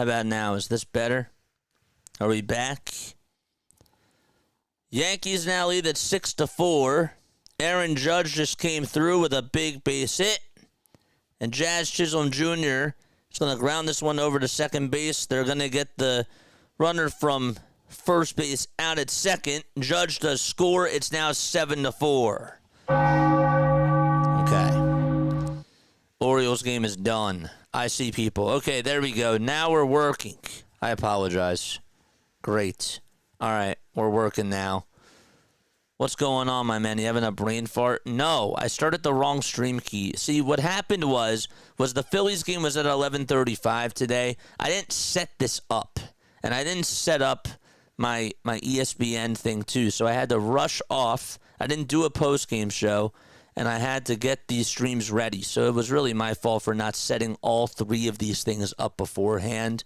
How about now? Is this better? Are we back? Yankees now lead at 6-4. Aaron Judge just came through with a big base hit. And Jazz Chisholm Jr. is going to ground this one over to second base. They're going to get the runner from first base out at second. Judge does score. It's now 7-4. Okay. Orioles game is done. I see people. Okay, there we go. Now we're working. I apologize. Great. All right, we're working now. What's going on, my man? You having a brain fart? No, I started the wrong stream key. See, what happened was the Phillies game was at 11:35 today. I didn't set this up, and I didn't set up my ESPN thing too, so I had to rush off. I didn't do a post-game show, and I had to get these streams ready. So it was really my fault for not setting all three of these things up beforehand,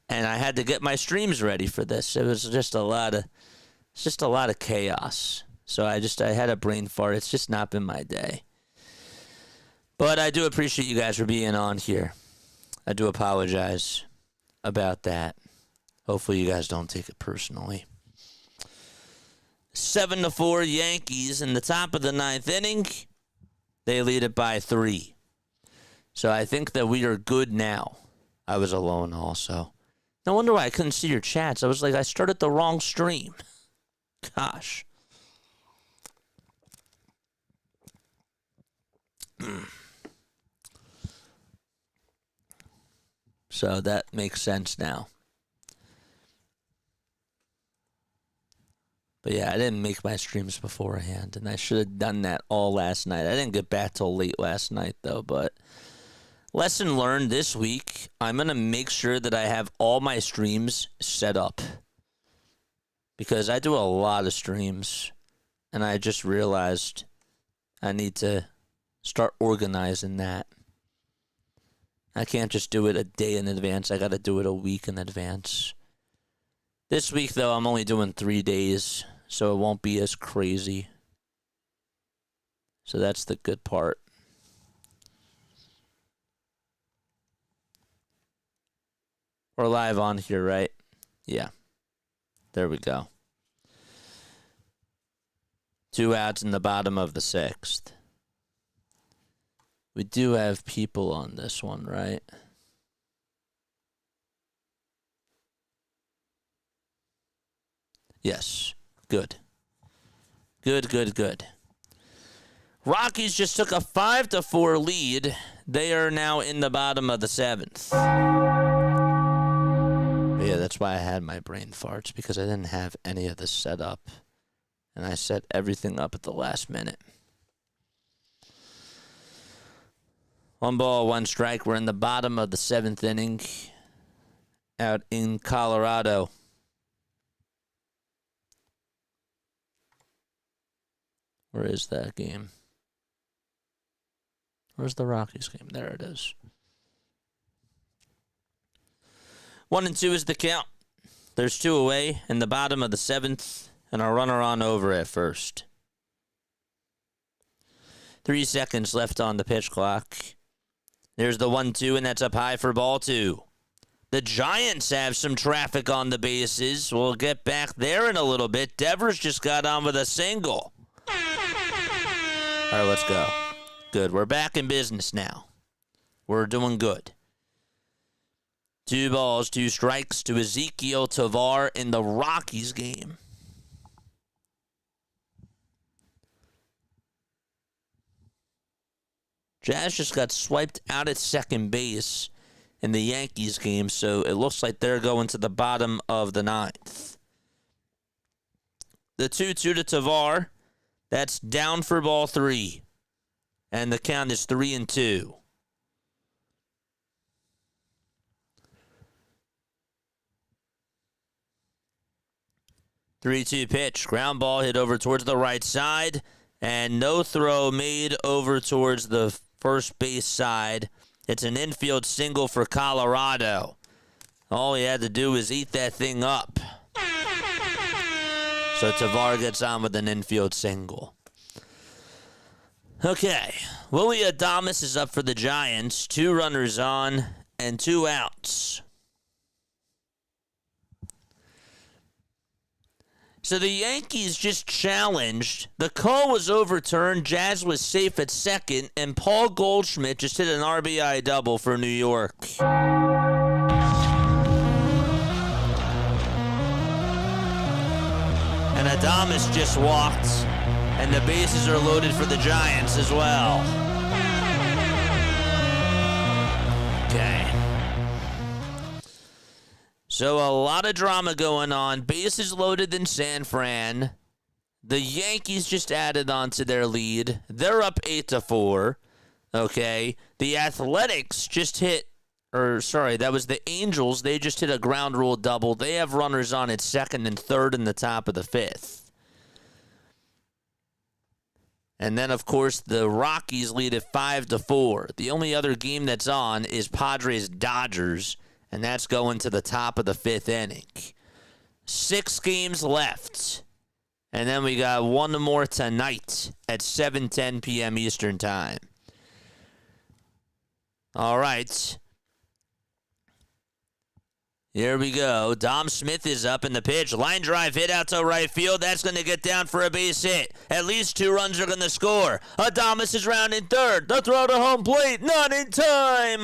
and I had to get my streams ready for this. It was just a lot of chaos. So I had a brain fart. It's just not been my day. But I do appreciate you guys for being on here. I do apologize about that. Hopefully you guys don't take it personally. 7-4 Yankees in the top of the ninth inning. They lead it by 3. So I think that we are good now. I was alone also. No wonder why I couldn't see your chats. I was like, I started the wrong stream. Gosh. So that makes sense now. But yeah, I didn't make my streams beforehand, and I should have done that all last night. I didn't get back till late last night, though, but lesson learned this week, I'm going to make sure that I have all my streams set up. Because I do a lot of streams, and I just realized I need to start organizing that. I can't just do it a day in advance. I got to do it a week in advance. This week, though, I'm only doing 3 days, so it won't be as crazy. So that's the good part. We're live on here, right? Yeah. There we go. 2 outs in the bottom of the 6th. We do have people on this one, right? Yes. Good. Good. Rockies just took a 5-4 lead. They are now in the bottom of the 7th. Yeah, that's why I had my brain farts, because I didn't have any of this set up. And I set everything up at the last minute. 1 ball, 1 strike. We're in the bottom of the 7th inning out in Colorado. Where is that game? Where's the Rockies game? There it is. 1-2 is the count. There's 2 away in the bottom of the 7th, and a runner on over at first. 3 seconds left on the pitch clock. There's the 1-2, and that's up high for ball 2. The Giants have some traffic on the bases. We'll get back there in a little bit. Devers just got on with a single. All right, let's go. Good. We're back in business now. We're doing good. 2 balls, 2 strikes to Ezequiel Tovar in the Rockies game. Jazz just got swiped out at second base in the Yankees game, so it looks like they're going to the bottom of the 9th. The 2-2 to Tovar. That's down for ball 3. And the count is 3-2. Three-two pitch. Ground ball hit over towards the right side. And no throw made over towards the first base side. It's an infield single for Colorado. All he had to do was eat that thing up. So Tovar gets on with an infield single. Okay. Willie Adames is up for the Giants. 2 runners on and 2 outs. So the Yankees just challenged. The call was overturned. Jazz was safe at second, and Paul Goldschmidt just hit an RBI double for New York. And Adames just walked, and the bases are loaded for the Giants as well. Okay. So a lot of drama going on. Bases loaded in San Fran. The Yankees just added on to their lead. They're up 8-4. Okay. The Athletics just hit, that was the Angels. They just hit a ground rule double. They have runners on at second and third in the top of the fifth. And then, of course, the Rockies lead at 5-4. The only other game that's on is Padres-Dodgers. And that's going to the top of the fifth inning. 6 games left. And then we got one more tonight at 7:10 p.m. Eastern Time. All right. Here we go. Dom Smith is up in the pitch. Line drive hit out to right field. That's going to get down for a base hit. At least 2 runs are going to score. Adames is rounding third. The throw to home plate. Not in time.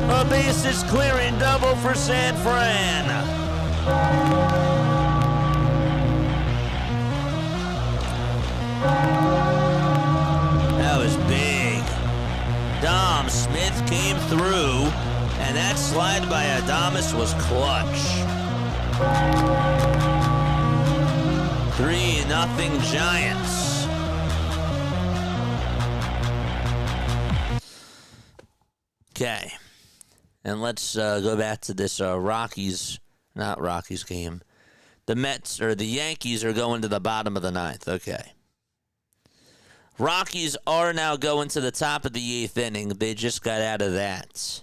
A bases clearing double for San Fran. That was big. Dom Smith came through, and that slide by Adames was clutch. 3-0 Giants. Okay. And let's go back to this not Rockies game. The Yankees are going to the bottom of the ninth. Okay. Rockies are now going to the top of the 8th inning. They just got out of that.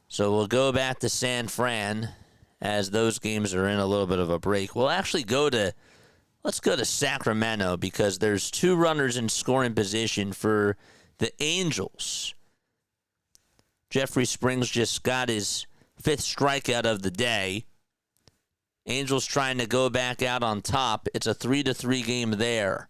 So we'll go back to San Fran as those games are in a little bit of a break. We'll actually let's go to Sacramento because there's 2 runners in scoring position for the Angels. Jeffrey Springs just got his 5th strikeout of the day. Angels trying to go back out on top. It's a 3-3 game there.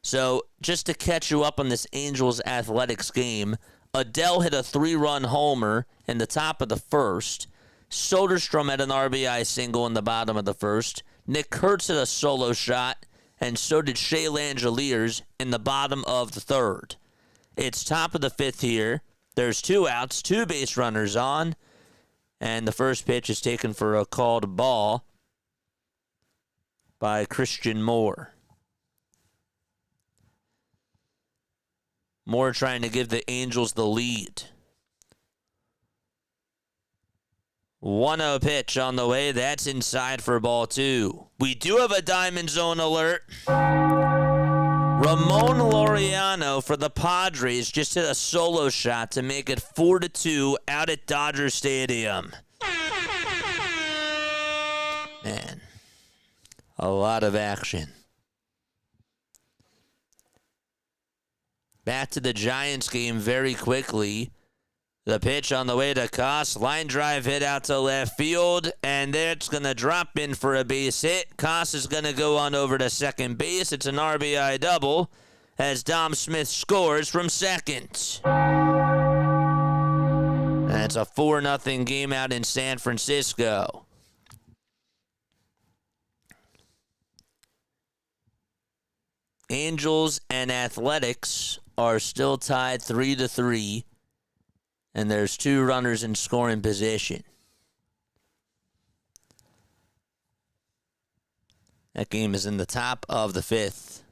So just to catch you up on this Angels Athletics game, Adele hit a 3-run homer in the top of the first. Soderstrom had an RBI single in the bottom of the first. Nick Kurtz hit a solo shot, and so did Shea Langeliers in the bottom of the third. It's top of the 5th here. There's 2 outs, 2 base runners on, and the first pitch is taken for a called ball by Christian Moore. Moore trying to give the Angels the lead. 1-0 pitch on the way. That's inside for ball 2. We do have a Diamond Zone alert. Ramon Laureano for the Padres just hit a solo shot to make it 4-2 out at Dodger Stadium. Man, a lot of action. Back to the Giants game very quickly. The pitch on the way to Koss. Line drive hit out to left field, and that's going to drop in for a base hit. Koss is going to go on over to second base. It's an RBI double as Dom Smith scores from second. And it's a 4-0 game out in San Francisco. Angels and Athletics are still tied 3-3. And there's 2 runners in scoring position. That game is in the top of the 5th.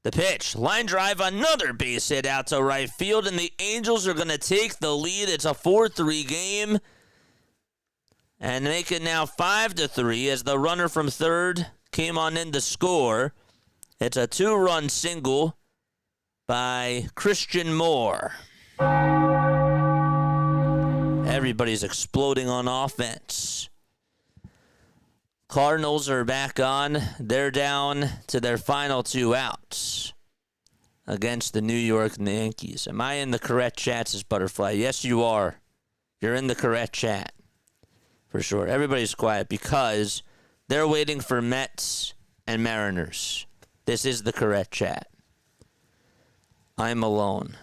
The pitch, line drive, another base hit out to right field, and the Angels are going to take the lead. It's a 4-3 game. And make it now 5-3 as the runner from third came on in to score. It's a 2-run single by Christian Moore. Everybody's exploding on offense. Cardinals are back on. They're down to their final 2 outs against the New York Yankees. Am I in the correct chat, says Butterfly? Yes, you are. You're in the correct chat. For sure. Everybody's quiet because They're waiting for Mets and Mariners. This is the correct chat. I'm alone.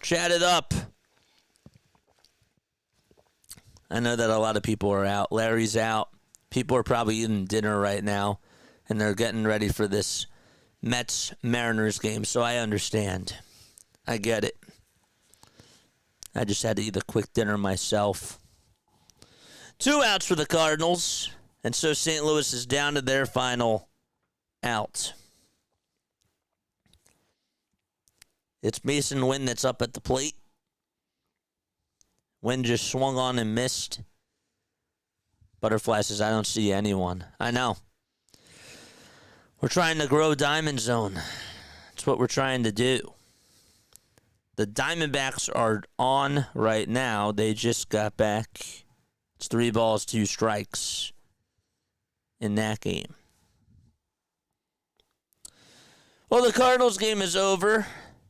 Chat it up. I know that a lot of people are out. Larry's out. People are probably eating dinner right now, and they're getting ready for this Mets-Mariners game, so I understand. I get it. I just had to eat a quick dinner myself. 2 outs for the Cardinals, and so St. Louis is down to their final out. It's Mason Wynn that's up at the plate. Wynn just swung on and missed. Butterfly says, I don't see anyone. I know. We're trying to grow Diamondzone. That's what we're trying to do. The Diamondbacks are on right now. They just got back. It's 3 balls, 2 strikes in that game. Well, the Cardinals game is over,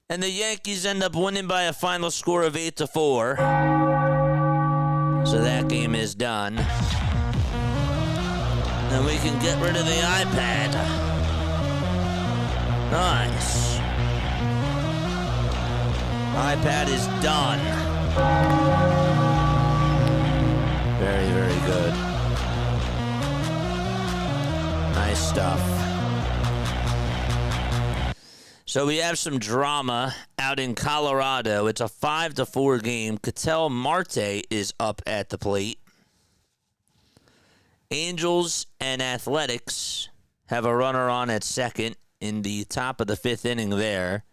and the Yankees end up winning by a final score of 8-4. So that game is done. And we can get rid of the iPad. Nice. iPad is done. Very, very good. Nice stuff. So we have some drama out in Colorado. It's a 5-4 game. Ketel Marte is up at the plate. Angels and Athletics have a runner on at second in the top of the 5th inning there.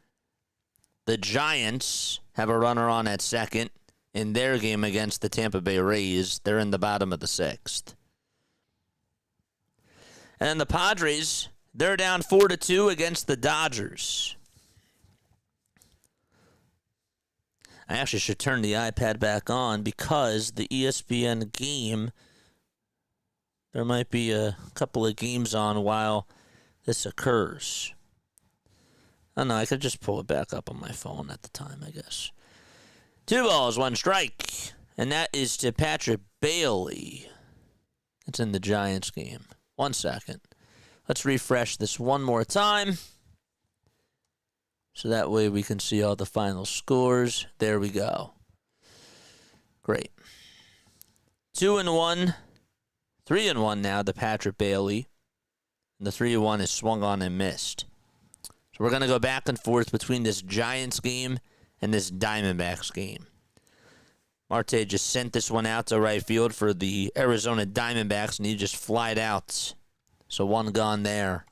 The Giants have a runner on at second in their game against the Tampa Bay Rays. They're in the bottom of the 6th. And then the Padres, they're down 4-2 against the Dodgers. I actually should turn the iPad back on because the ESPN game, there might be a couple of games on while this occurs. I don't know, I could just pull it back up on my phone at the time, I guess. 2 balls, 1 strike. And that is to Patrick Bailey. It's in the Giants game. 1 second. Let's refresh this one more time. So that way we can see all the final scores. There we go. Great. 2-1. 3-1 now to Patrick Bailey. And the 3-1 is swung on and missed. So we're going to go back and forth between this Giants game and this Diamondbacks game. Marte just sent this one out to right field for the Arizona Diamondbacks, and he just flied out. So 1 gone there.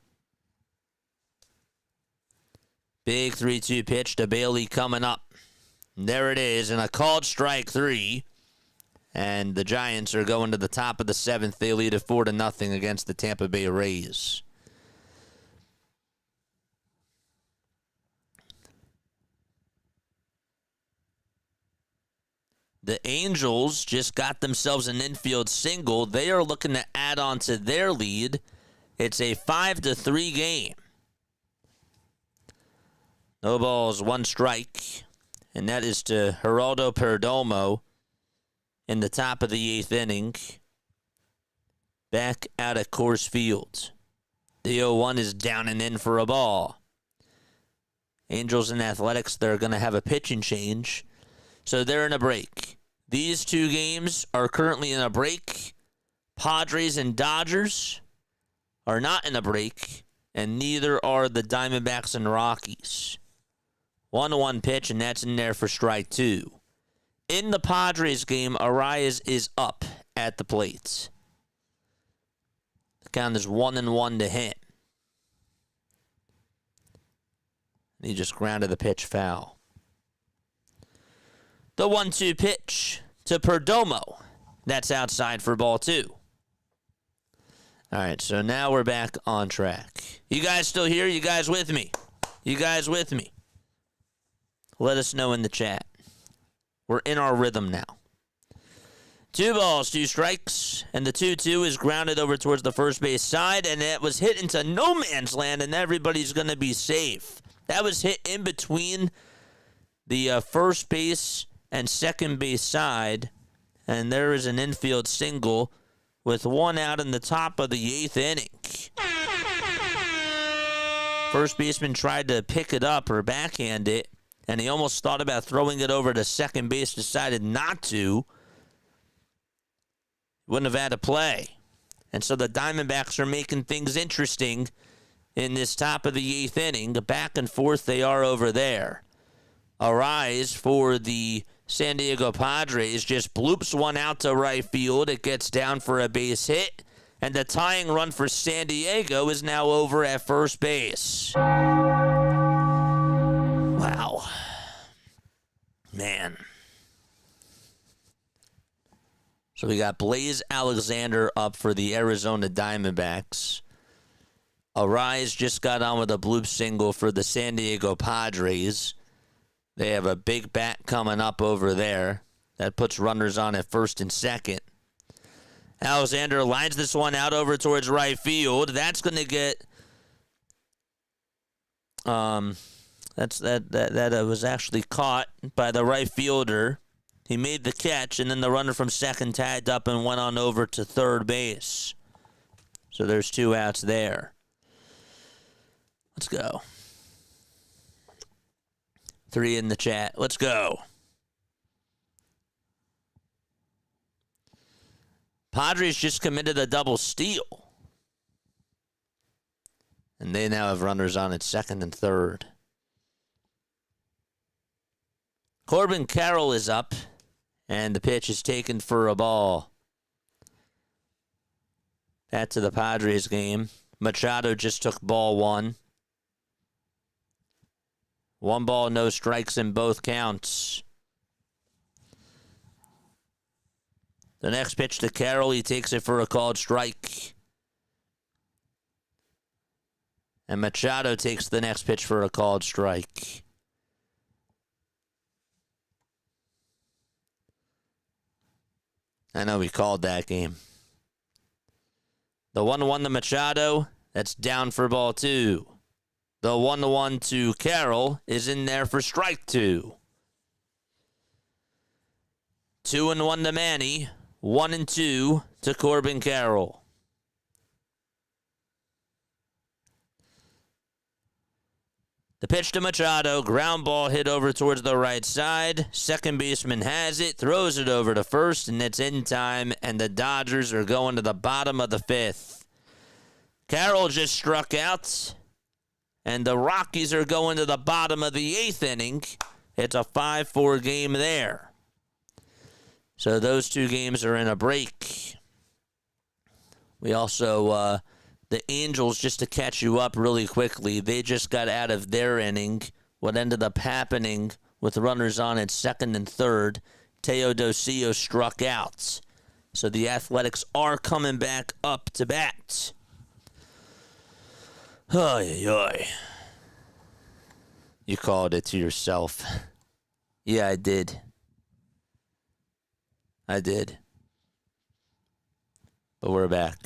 Big 3-2 pitch to Bailey coming up. And there it is, and a called strike 3. And the Giants are going to the top of the 7th. They lead it 4-0 against the Tampa Bay Rays. The Angels just got themselves an infield single. They are looking to add on to their lead. It's a 5-3 game. No balls, 1 strike. And that is to Geraldo Perdomo in the top of the 8th inning. Back out at Coors Field. The 0-1 is down and in for a ball. Angels and Athletics, they're going to have a pitching change. So they're in a break. These 2 games are currently in a break. Padres and Dodgers are not in a break, and neither are the Diamondbacks and Rockies. 1-1 pitch, and that's in there for strike 2. In the Padres game, Arias is up at the plate. The count is 1-1 to him. He just grounded the pitch foul. The 1-2 pitch to Perdomo. That's outside for ball 2. All right, so now we're back on track. You guys still here? You guys with me? You guys with me? Let us know in the chat. We're in our rhythm now. 2 balls, 2 strikes, and the 2-2 is grounded over towards the first base side, and it was hit into no man's land, and everybody's going to be safe. That was hit in between the first base and second base side, And there is an infield single with one out in the top of the 8th inning. First baseman tried to pick it up or backhand it, and he almost thought about throwing it over to second base, decided not to. Wouldn't have had to play. And so the Diamondbacks are making things interesting in this top of the 8th inning. Back and forth they are over there. Arise for the San Diego Padres just bloops one out to right field. It gets down for a base hit. And the tying run for San Diego is now over at first base. Wow. Man. So we got Blaze Alexander up for the Arizona Diamondbacks. Arise just got on with a bloop single for the San Diego Padres. They have a big bat coming up over there. That puts runners on at first and second. Alexander lines this one out over towards right field. That's going to get... That was actually caught by the right fielder. He made the catch, and then the runner from second tagged up and went on over to third base. So there's 2 outs there. Let's go. 3 in the chat. Let's go. Padres just committed a double steal. And they now have runners on at second and third. Corbin Carroll is up. And the pitch is taken for a ball. Back to the Padres game. Machado just took ball 1. 1 ball, no strikes in both counts. The next pitch to Carroll, he takes it for a called strike. And Machado takes the next pitch for a called strike. I know we called that game. The 1-1 to Machado, that's down for ball 2. The 1-1 to Carroll is in there for strike 2. 2-1 to Manny. 1-2 to Corbin Carroll. The pitch to Machado, ground ball hit over towards the right side. Second baseman has it, throws it over to first, and it's in time, and the Dodgers are going to the bottom of the 5th. Carroll just struck out, and the Rockies are going to the bottom of the 8th inning. It's a 5-4 game there. So those 2 games are in a break. We also, the Angels, just to catch you up really quickly, they just got out of their inning. What ended up happening with runners on at second and third, Teodosio struck out. So the Athletics are coming back up to bat. Oy, oy. You called it to yourself. Yeah, I did. But we're back.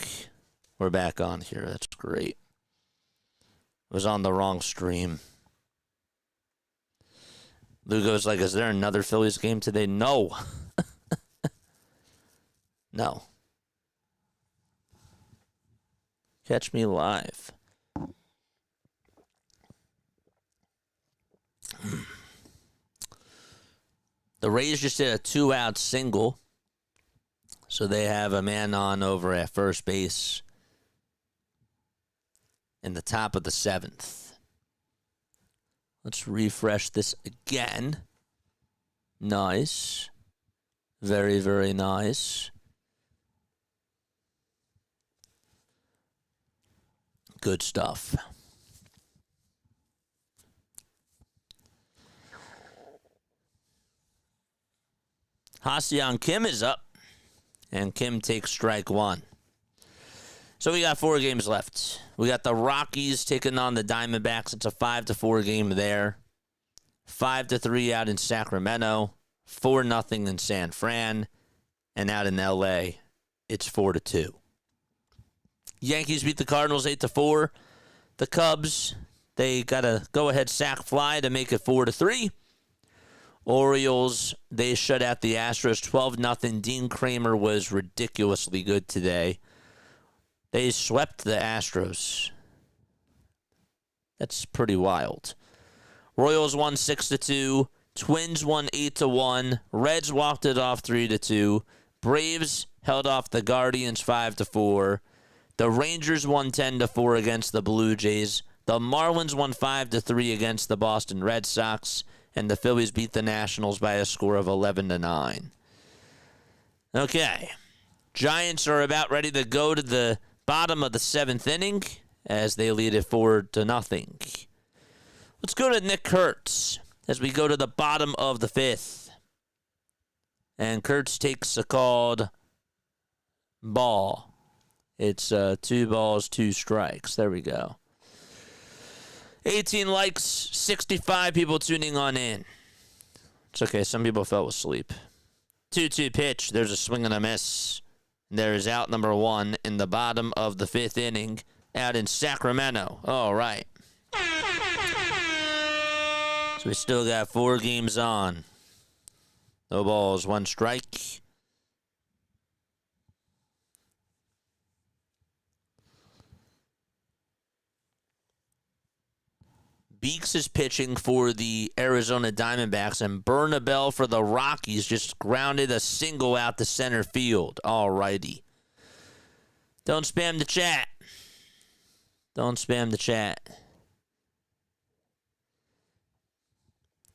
We're back on here. That's great. Was on the wrong stream. Lugo's like, is there another Phillies game today? No. No. Catch me live. The Rays just did a 2-out single. So they have a man on over at first base in the top of the 7th. Let's refresh this again. Nice. Very, very nice. Good stuff. Ha-Seong Kim is up. And Kim takes strike 1. So we got 4 games left. We got the Rockies taking on the Diamondbacks. It's a 5-4 game there. 5-3 out in Sacramento. 4-0 in San Fran. And out in LA, it's 4-2. Yankees beat the Cardinals 8-4. The Cubs, they got a go-ahead sac fly to make it 4-3. Orioles, they shut out the Astros 12-0. Dean Kramer was ridiculously good today. They swept the Astros. That's pretty wild. Royals won 6-2. Twins won 8-1. Reds walked it off 3-2. Braves held off the Guardians 5-4. The Rangers won 10-4 against the Blue Jays. The Marlins won 5-3 against the Boston Red Sox. And the Phillies beat the Nationals by a score of 11-9. Okay. Giants are about ready to go to the bottom of the 7th inning as they lead it 4-0. Let's go to Nick Kurtz as we go to the bottom of the 5th. And Kurtz takes a called ball. It's 2 balls, 2 strikes. There we go. 18 likes, 65 people tuning on in. It's okay. Some people fell asleep. 2-2 pitch. There's a swing and a miss. There is out number 1 in the bottom of the 5th inning out in Sacramento. All right. So we still got 4 games on. No balls, 1 strike. Beeks is pitching for the Arizona Diamondbacks, and Bernabel for the Rockies just grounded a single out to center field. All righty. Don't spam the chat. Don't spam the chat.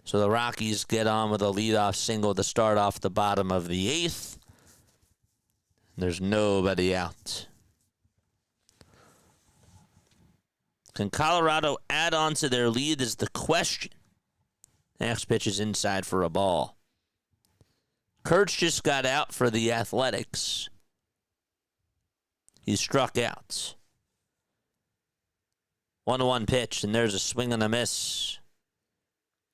So the Rockies get on with a leadoff single to start off the bottom of the 8th. There's nobody out. Can Colorado add on to their lead is the question. Next pitch is inside for a ball. Kurtz just got out for the Athletics. He struck out. 1-1 pitch, and there's a swing and a miss.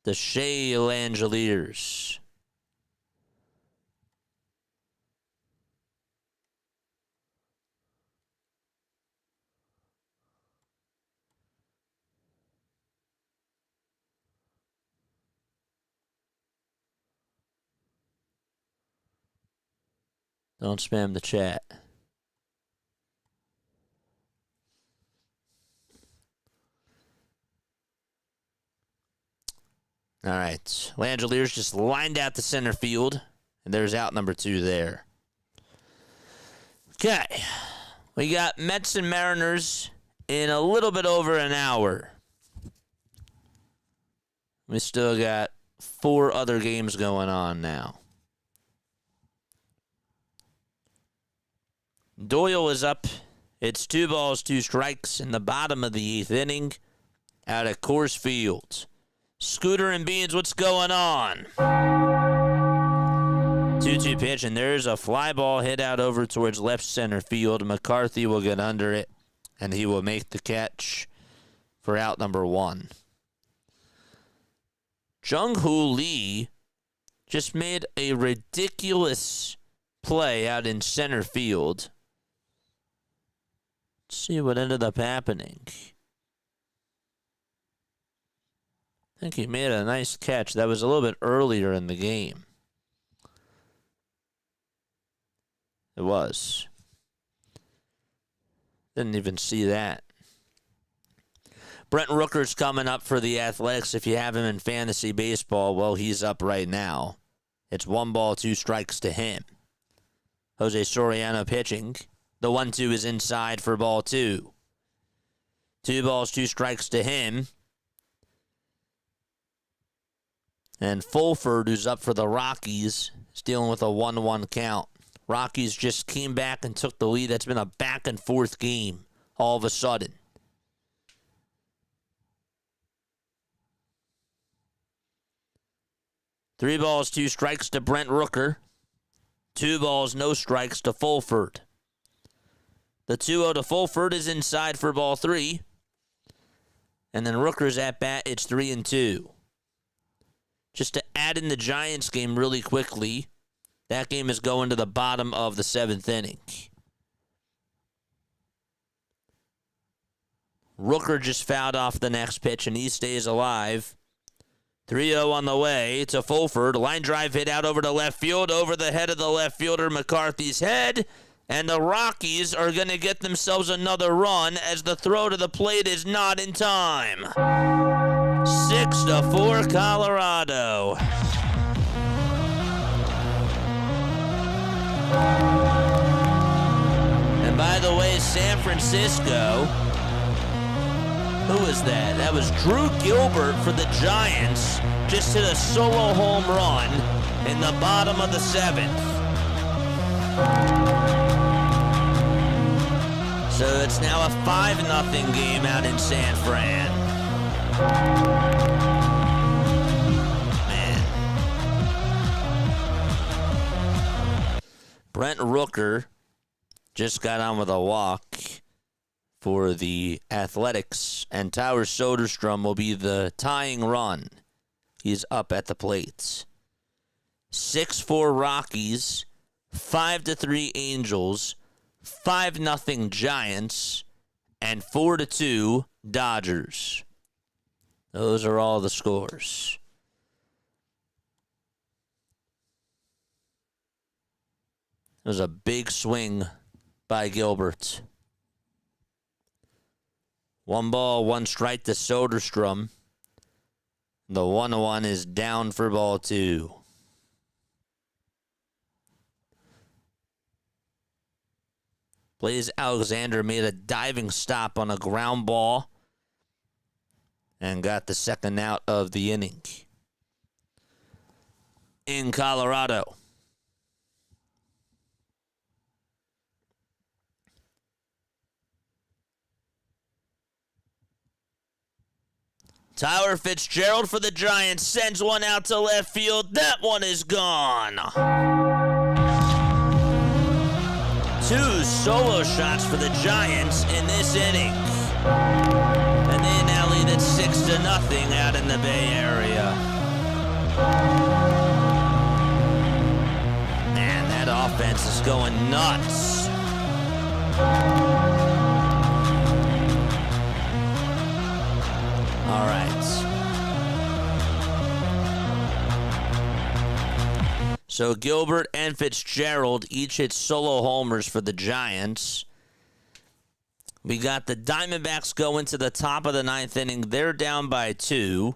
The Shea Langeliers. Don't spam the chat. All right. Langeliers just lined out to center field, and there's out number 2 there. Okay. We got Mets and Mariners in a little bit over an hour. We still got 4 other games going on now. Doyle is up. It's 2 balls, 2 strikes in the bottom of the 8th inning out at Coors Field. Scooter and Beans, what's going on? 2-2 pitch, and there's a fly ball hit out over towards left center field. McCarthy will get under it, and he will make the catch for out number 1. Jung-Hoo Lee just made a ridiculous play out in center field. Let's see what ended up happening. I think he made a nice catch. That was a little bit earlier in the game. It was. Didn't even see that. Brent Rooker's coming up for the Athletics. If you have him in fantasy baseball, well, he's up right now. It's 1 ball, 2 strikes to him. Jose Soriano pitching. The 1-2 is inside for ball 2. 2 balls, 2 strikes to him. And Fulford, who's up for the Rockies, is dealing with a 1-1 count. Rockies just came back and took the lead. That's been a back-and-forth game all of a sudden. Three balls, 2 strikes to Brent Rooker. 2 balls, no strikes to Fulford. The 2-0 to Fulford is inside for ball 3. And then Rooker's at bat, it's 3-2. Just to add in the Giants game really quickly, that game is going to the bottom of the 7th inning. Rooker just fouled off the next pitch, and he stays alive. 3-0 on the way to Fulford. Line drive hit out over to left field, over the head of the left fielder, McCarthy's head. And the Rockies are going to get themselves another run as the throw to the plate is not in time. 6-4 Colorado. And by the way, San Francisco, who was that? That was Drew Gilbert for the Giants. Just hit a solo home run in the bottom of the 7th. So it's now a 5-0 game out in San Fran. Man. Brent Rooker just got on with a walk for the Athletics, and Tyler Soderstrom will be the tying run. He's up at the plate. 6-4 Rockies, 5-3 Angels, 5-0 Giants, and 4-2 Dodgers. Those are all the scores. It was a big swing by Gilbert. 1 ball, 1 strike to Soderstrom. The 1-1 is down for ball 2. Blaze Alexander made a diving stop on a ground ball and got the second out of the inning. In Colorado, Tyler Fitzgerald for the Giants sends one out to left field. That one is gone. 2 solo shots for the Giants in this inning. And they now lead at 6-0 out in the Bay Area. Man, that offense is going nuts. All right. So Gilbert and Fitzgerald each hit solo homers for the Giants. We got the Diamondbacks going to the top of the 9th inning. They're down by 2.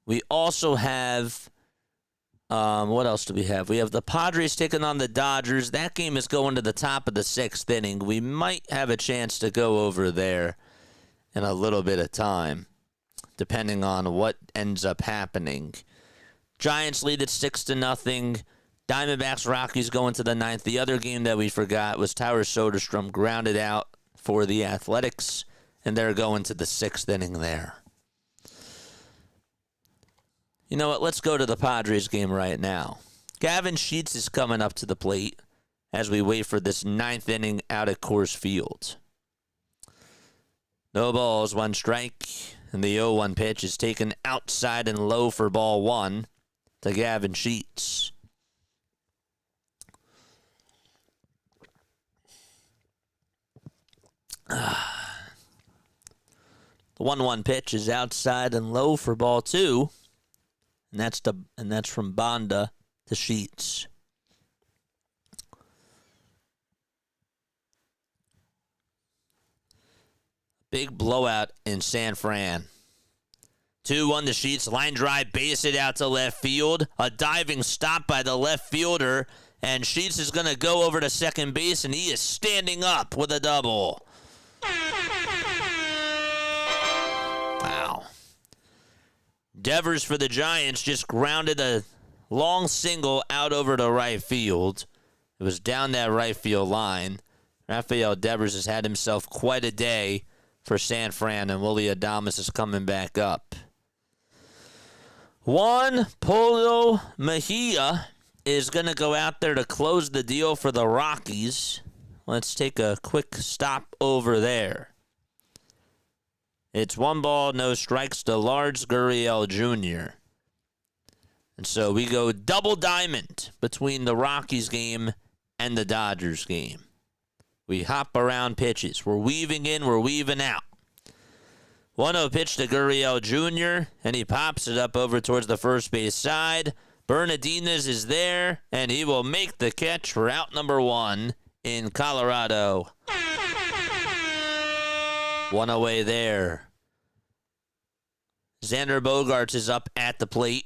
We also have, what else do we have? We have the Padres taking on the Dodgers. That game is going to the top of the 6th inning. We might have a chance to go over there in a little bit of time, depending on what ends up happening. Giants lead at 6-0. Diamondbacks, Rockies going to the 9th. The other game that we forgot was Tyler Soderstrom grounded out for the Athletics, and they're going to the 6th inning there. You know what? Let's go to the Padres game right now. Gavin Sheets is coming up to the plate as we wait for this 9th inning out at Coors Field. No balls, 1 strike, and the 0-1 pitch is taken outside and low for ball 1 to Gavin Sheets. The 1-1 pitch is outside and low for ball 2, and that's from Banda to Sheets. Big blowout in San Fran. 2-1 to Sheets. Line drive, base it out to left field. A diving stop by the left fielder. And Sheets is going to go over to second base, and he is standing up with a double. Wow. Devers for the Giants just grounded a long single out over to right field. It was down that right field line. Rafael Devers has had himself quite a day for San Fran, and Willie Adames is coming back up. Juan Polo Mejia is going to go out there to close the deal for the Rockies. Let's take a quick stop over there. It's 1 ball, no strikes to Lars Gurriel Jr. And so we go double diamond between the Rockies game and the Dodgers game. We hop around pitches. We're weaving in, we're weaving out. 1-0 pitch to Gurriel Jr., and he pops it up over towards the first base side. Bernardinez is there, and he will make the catch for out number 1 in Colorado. 1 away there. Xander Bogaerts is up at the plate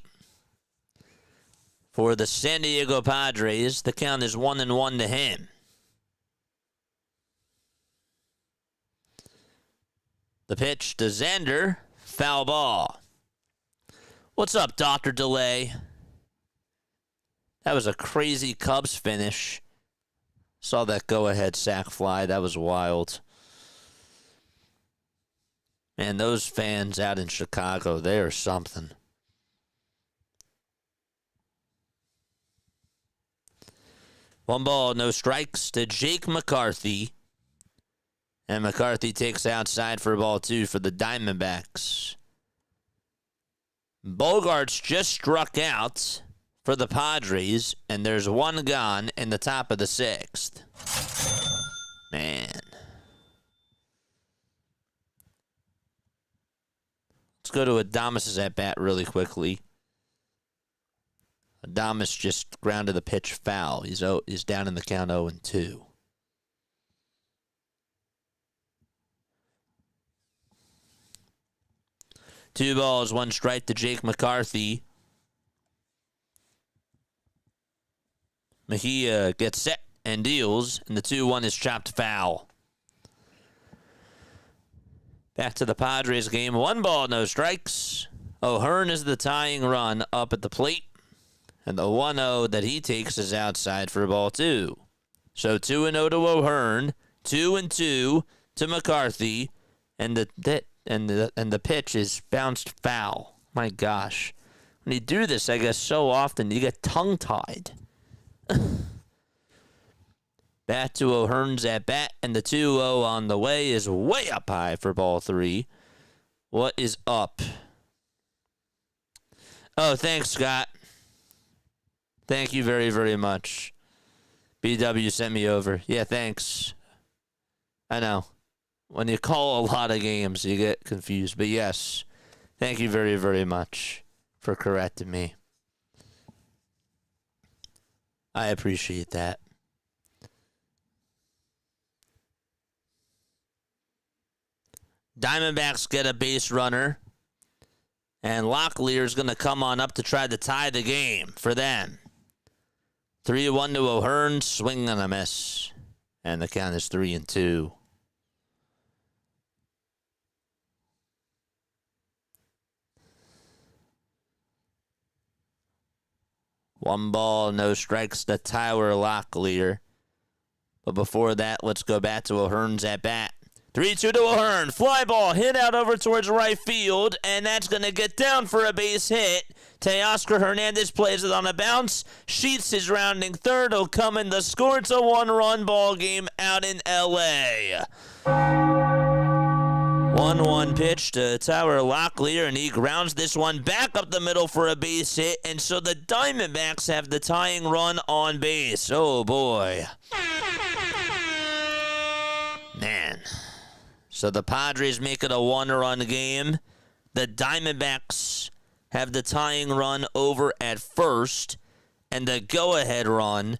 for the San Diego Padres. The count is 1-1 to him. The pitch to Xander, foul ball. What's up, Dr. Delay? That was a crazy Cubs finish. Saw that go-ahead sac fly. That was wild. Man, those fans out in Chicago, they are something. One ball, no strikes to Jake McCarthy. And McCarthy takes outside for ball 2 for the Diamondbacks. Bogaerts just struck out for the Padres, and there's 1 gone in the top of the 6th. Man. Let's go to Adames' at-bat really quickly. Adames just grounded the pitch foul. He's down in the count 0-2. Two balls, 1 strike to Jake McCarthy. Mejia gets set and deals, and the 2-1 is chopped foul. Back to the Padres game. 1 ball, no strikes. O'Hearn is the tying run up at the plate, and the 1-0 that he takes is outside for ball 2. So 2-0 to O'Hearn, 2-2 to McCarthy, and the pitch is bounced foul. My gosh. When you do this, I guess, so often, you get tongue-tied. Back to O'Hearn's at-bat, and the 2-0 on the way is way up high for ball 3. What is up? Oh, thanks, Scott. Thank you very, very much. BW sent me over. Yeah, thanks. I know. When you call a lot of games, you get confused. But yes, thank you very, very much for correcting me. I appreciate that. Diamondbacks get a base runner. And Locklear is going to come on up to try to tie the game for them. 3-1 to O'Hearn, swing and a miss. And the count is 3-2. One ball, no strikes to Tyler Locklear. But before that, let's go back to O'Hearn's at bat. 3-2 to O'Hearn. Fly ball hit out over towards right field, and that's going to get down for a base hit. Teoscar Hernandez plays it on a bounce. Sheets is rounding third. He'll come in the score. It's a 1-run ball game out in L.A. 1-1 pitch to Tyler Locklear, and he grounds this one back up the middle for a base hit, and so the Diamondbacks have the tying run on base. Oh, boy. Man. So the Padres make it a 1-run game. The Diamondbacks have the tying run over at first, and the go-ahead run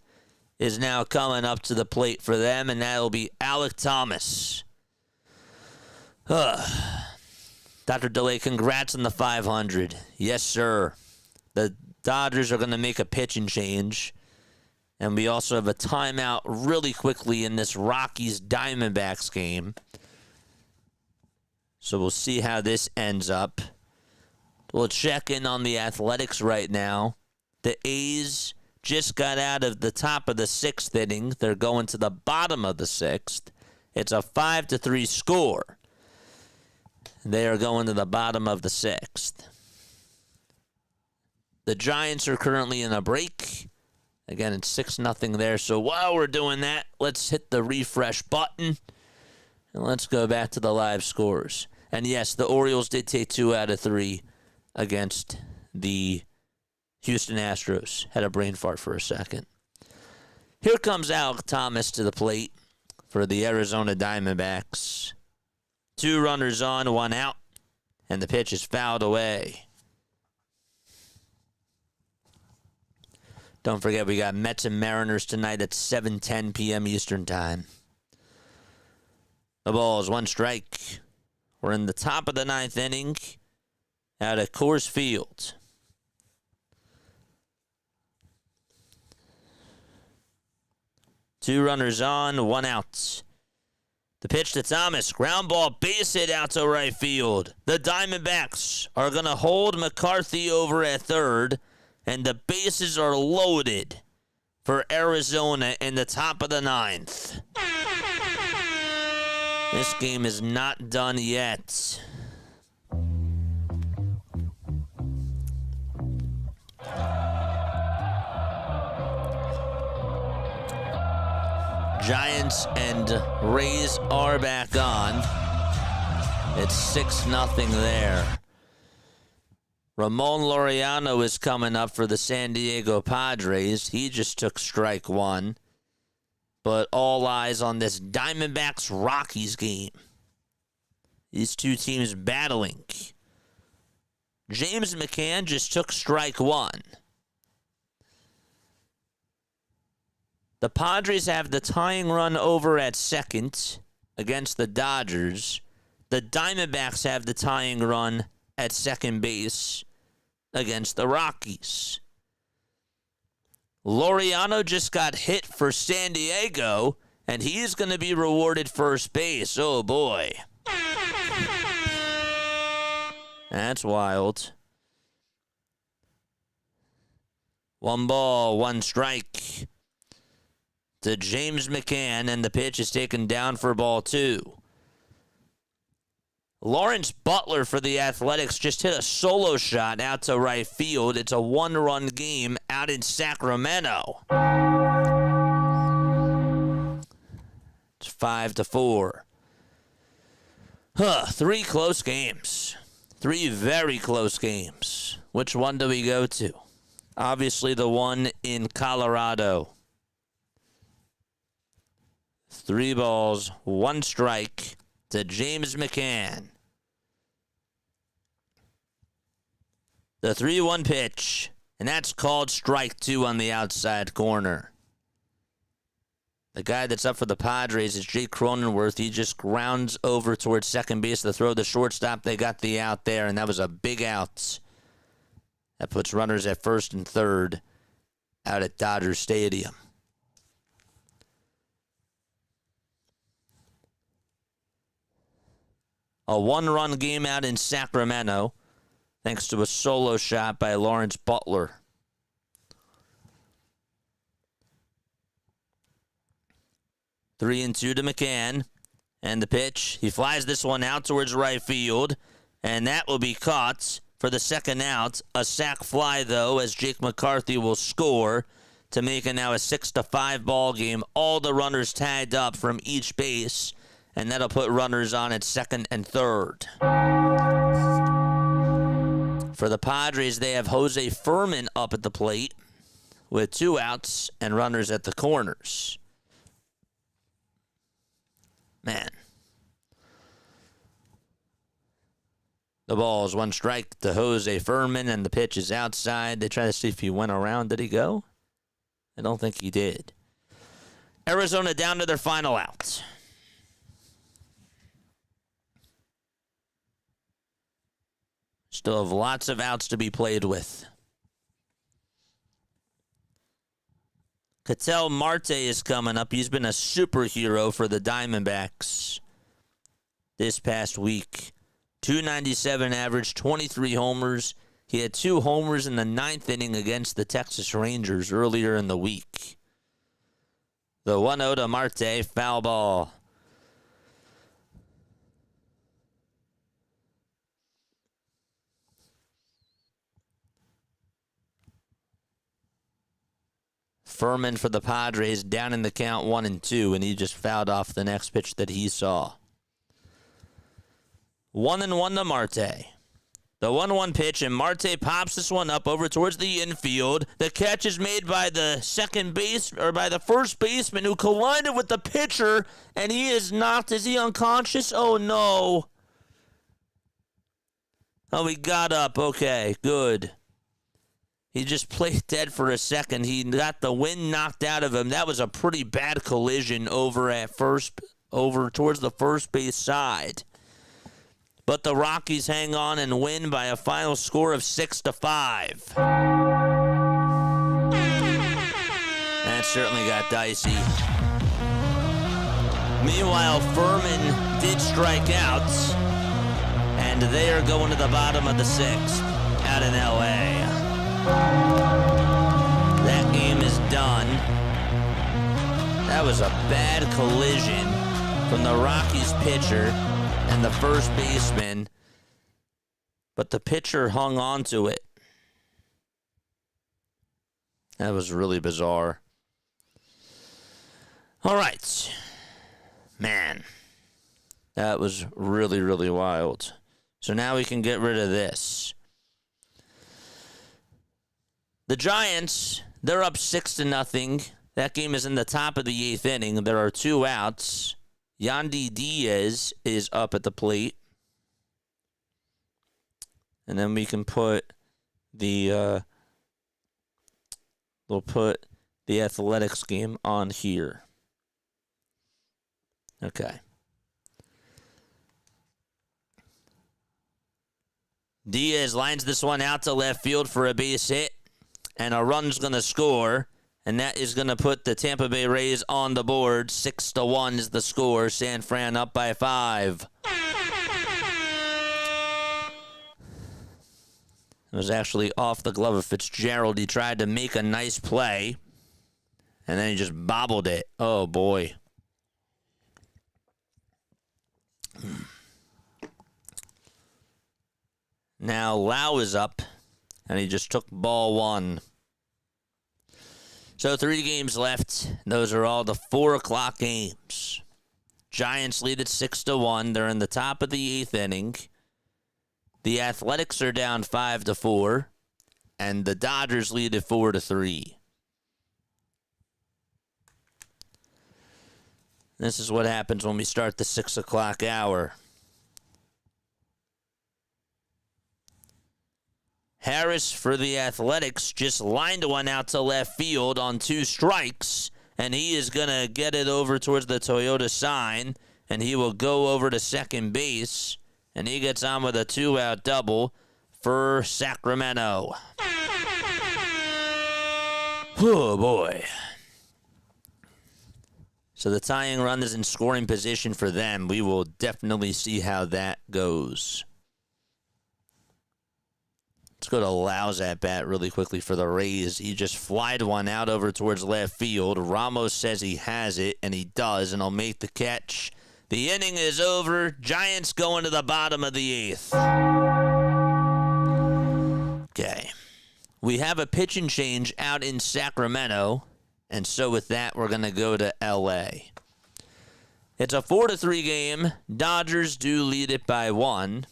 is now coming up to the plate for them, and that'll be Alek Thomas. Dr. DeLay, congrats on the 500. Yes, sir. The Dodgers are going to make a pitching change, and we also have a timeout really quickly in this Rockies-Diamondbacks game. So we'll see how this ends up. We'll check in on the Athletics right now. The A's just got out of the top of the 6th inning. They're going to the bottom of the 6th. It's a 5-3 score. They are going to the bottom of the 6th. The Giants are currently in a break. Again, it's 6-0 there. So while we're doing that, let's hit the refresh button. And let's go back to the live scores. And yes, the Orioles did take 2 out of 3 against the Houston Astros. Had a brain fart for a second. Here comes Alek Thomas to the plate for the Arizona Diamondbacks. 2 runners on, 1 out. And the pitch is fouled away. Don't forget, we got Mets and Mariners tonight at 7:10 p.m. Eastern Time. The ball is 1 strike. We're in the top of the 9th inning out at Coors Field. Two runners on, 1 out. The pitch to Thomas. Ground ball, base hit out to right field. The Diamondbacks are going to hold McCarthy over at third, and the bases are loaded for Arizona in the top of the 9th. This game is not done yet. Giants and Rays are back on. It's 6-0 there. Ramon Laureano is coming up for the San Diego Padres. He just took strike 1. But all eyes on this Diamondbacks-Rockies game. These two teams battling. James McCann just took strike 1. The Padres have the tying run over at second against the Dodgers. The Diamondbacks have the tying run at second base against the Rockies. Laureano just got hit for San Diego, and he's going to be rewarded first base. Oh, boy. That's wild. 1 ball, 1 strike to James McCann, and the pitch is taken down for ball 2. Lawrence Butler for the Athletics just hit a solo shot out to right field. It's a 1-run game out in Sacramento. It's 5-4. 3 close games. 3 very close games. Which one do we go to? Obviously the one in Colorado. 3 balls, 1 strike to James McCann. The 3-1 pitch, and that's called strike 2 on the outside corner. The guy that's up for the Padres is Jake Cronenworth. He just grounds over towards second base to throw the shortstop. They got the out there, and that was a big out. That puts runners at first and third out at Dodger Stadium. A 1-run game out in Sacramento, thanks to a solo shot by Lawrence Butler. Three and 2 to McCann. And the pitch. He flies this one out towards right field. And that will be caught for the second out. A sac fly, though, as Jake McCarthy will score to make it now a 6-5 ball game. All the runners tagged up from each base. And that'll put runners on at second and third. For the Padres, they have Jose Furman up at the plate with 2 outs and runners at the corners. Man. The ball is 1 strike to Jose Furman, and the pitch is outside. They try to see if he went around. Did he go? I don't think he did. Arizona down to their final out. Still have lots of outs to be played with. Ketel Marte is coming up. He's been a superhero for the Diamondbacks this past week. 297 average, 23 homers. He had 2 homers in the 9th inning against the Texas Rangers earlier in the week. The 1-0 to Marte, foul ball. Furman for the Padres down in the count 1-2, and he just fouled off the next pitch that he saw. 1-1 to Marte. The 1-1 pitch, and Marte pops this one up over towards the infield. The catch is made by the by the first baseman who collided with the pitcher, and he is knocked. Is he unconscious? Oh no. Oh, he got up. Okay, good. He just played dead for a second. He got the wind knocked out of him. That was a pretty bad collision over towards the first base side. But the Rockies hang on and win by a final score of 6-5. That certainly got dicey. Meanwhile, Furman did strike out, and they are going to the bottom of the sixth out in L.A. That game is done. That was a bad collision from the Rockies pitcher and the first baseman, but the pitcher hung on to it. That was really bizarre. All right. Man, that was really, really wild. So now we can get rid of this. The Giants, they're up 6-0. That game is in the top of the 8th inning. There are 2 outs. Yandy Diaz is up at the plate. And then we can put we'll put the Athletics game on here. Okay. Diaz lines this one out to left field for a base hit, and a run's going to score, and that is going to put the Tampa Bay Rays on the board. 6-1 is the score. San Fran up by 5. It was actually off the glove of Fitzgerald. He tried to make a nice play, and then he just bobbled it. Oh, boy. Now Lau is up, and he just took ball 1. So 3 games left. Those are all the 4 o'clock games. Giants lead at 6-1. They're in the top of the 8th inning. The Athletics are down 5-4, and the Dodgers lead at 4-3. This is what happens when we start the 6 o'clock hour. Harris for the Athletics just lined one out to left field on 2 strikes, and he is going to get it over towards the Toyota sign, and he will go over to second base, and he gets on with a 2-out double for Sacramento. Oh, boy. So the tying run is in scoring position for them. We will definitely see how that goes. Let's go to Lau's at bat really quickly for the Rays. He just flied one out over towards left field. Ramos says he has it, and he does, and he'll make the catch. The inning is over. Giants going to the bottom of the 8th. Okay. We have a pitching change out in Sacramento. And so with that, we're going to go to L.A. It's a 4-3 game. Dodgers do lead it by 1.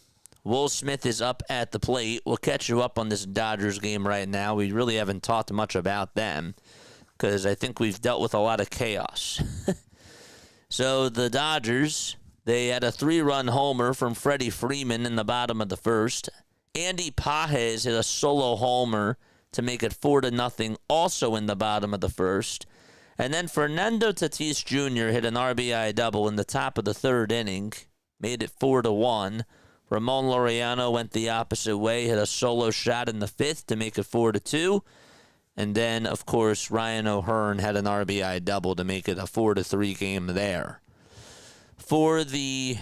Will Smith is up at the plate. We'll catch you up on this Dodgers game right now. We really haven't talked much about them because I think we've dealt with a lot of chaos. So the Dodgers, they had a 3-run homer from Freddie Freeman in the bottom of the first. Andy Pages hit a solo homer to make it 4-0, also in the bottom of the first. And then Fernando Tatis Jr. hit an RBI double in the top of the 3rd inning, made it 4-1. Ramon Laureano went the opposite way, hit a solo shot in the 5th to make it 4-2. And then, of course, Ryan O'Hearn had an RBI double to make it a 4-3 game there. For the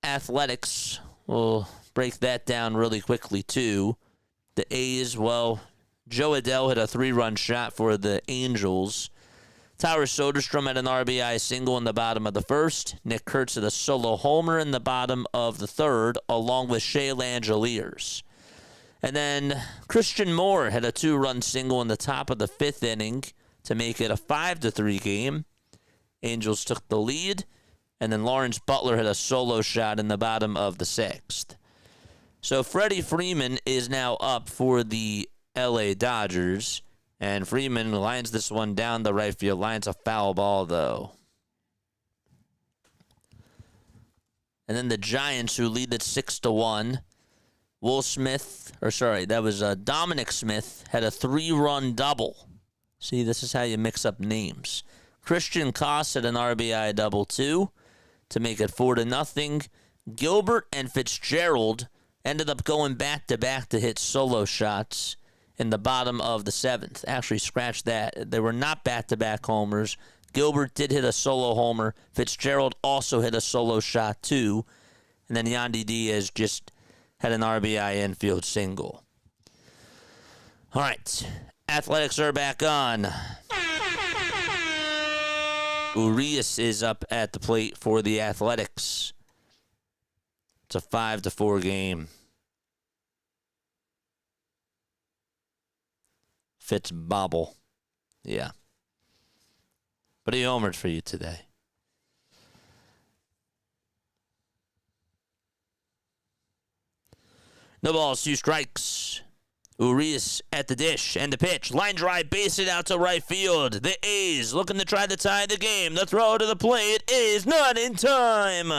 Athletics, we'll break that down really quickly, too. The A's, well, Joe Adell hit a 3-run shot for the Angels. Tyler Soderstrom had an RBI single in the bottom of the first. Nick Kurtz hit a solo homer in the bottom of the 3rd, along with Shea Langeliers. And then Christian Moore had a 2-run single in the top of the 5th inning to make it a 5-3 game. Angels took the lead. And then Lawrence Butler hit a solo shot in the bottom of the 6th. So Freddie Freeman is now up for the LA Dodgers. And Freeman lines this one down the right field. Lines a foul ball, though. And then the Giants, who lead at 6-1. Dominic Smith had a 3-run double. See, this is how you mix up names. Christian Koss had an RBI double too to make it 4-0. Gilbert and Fitzgerald ended up going back-to-back to hit solo shots in the bottom of the 7th. Actually, scratch that. They were not back-to-back homers. Gilbert did hit a solo homer. Fitzgerald also hit a solo shot too. And then Yandy Diaz just had an RBI infield single. All right. Athletics are back on. Urias is up at the plate for the Athletics. It's a 5-4 game. Fitz bobble. Yeah. But he homered for you today. No balls, 2 strikes. Urias at the dish and the pitch. Line drive, base it out to right field. The A's looking to try to tie the game. The throw to the plate is not in time.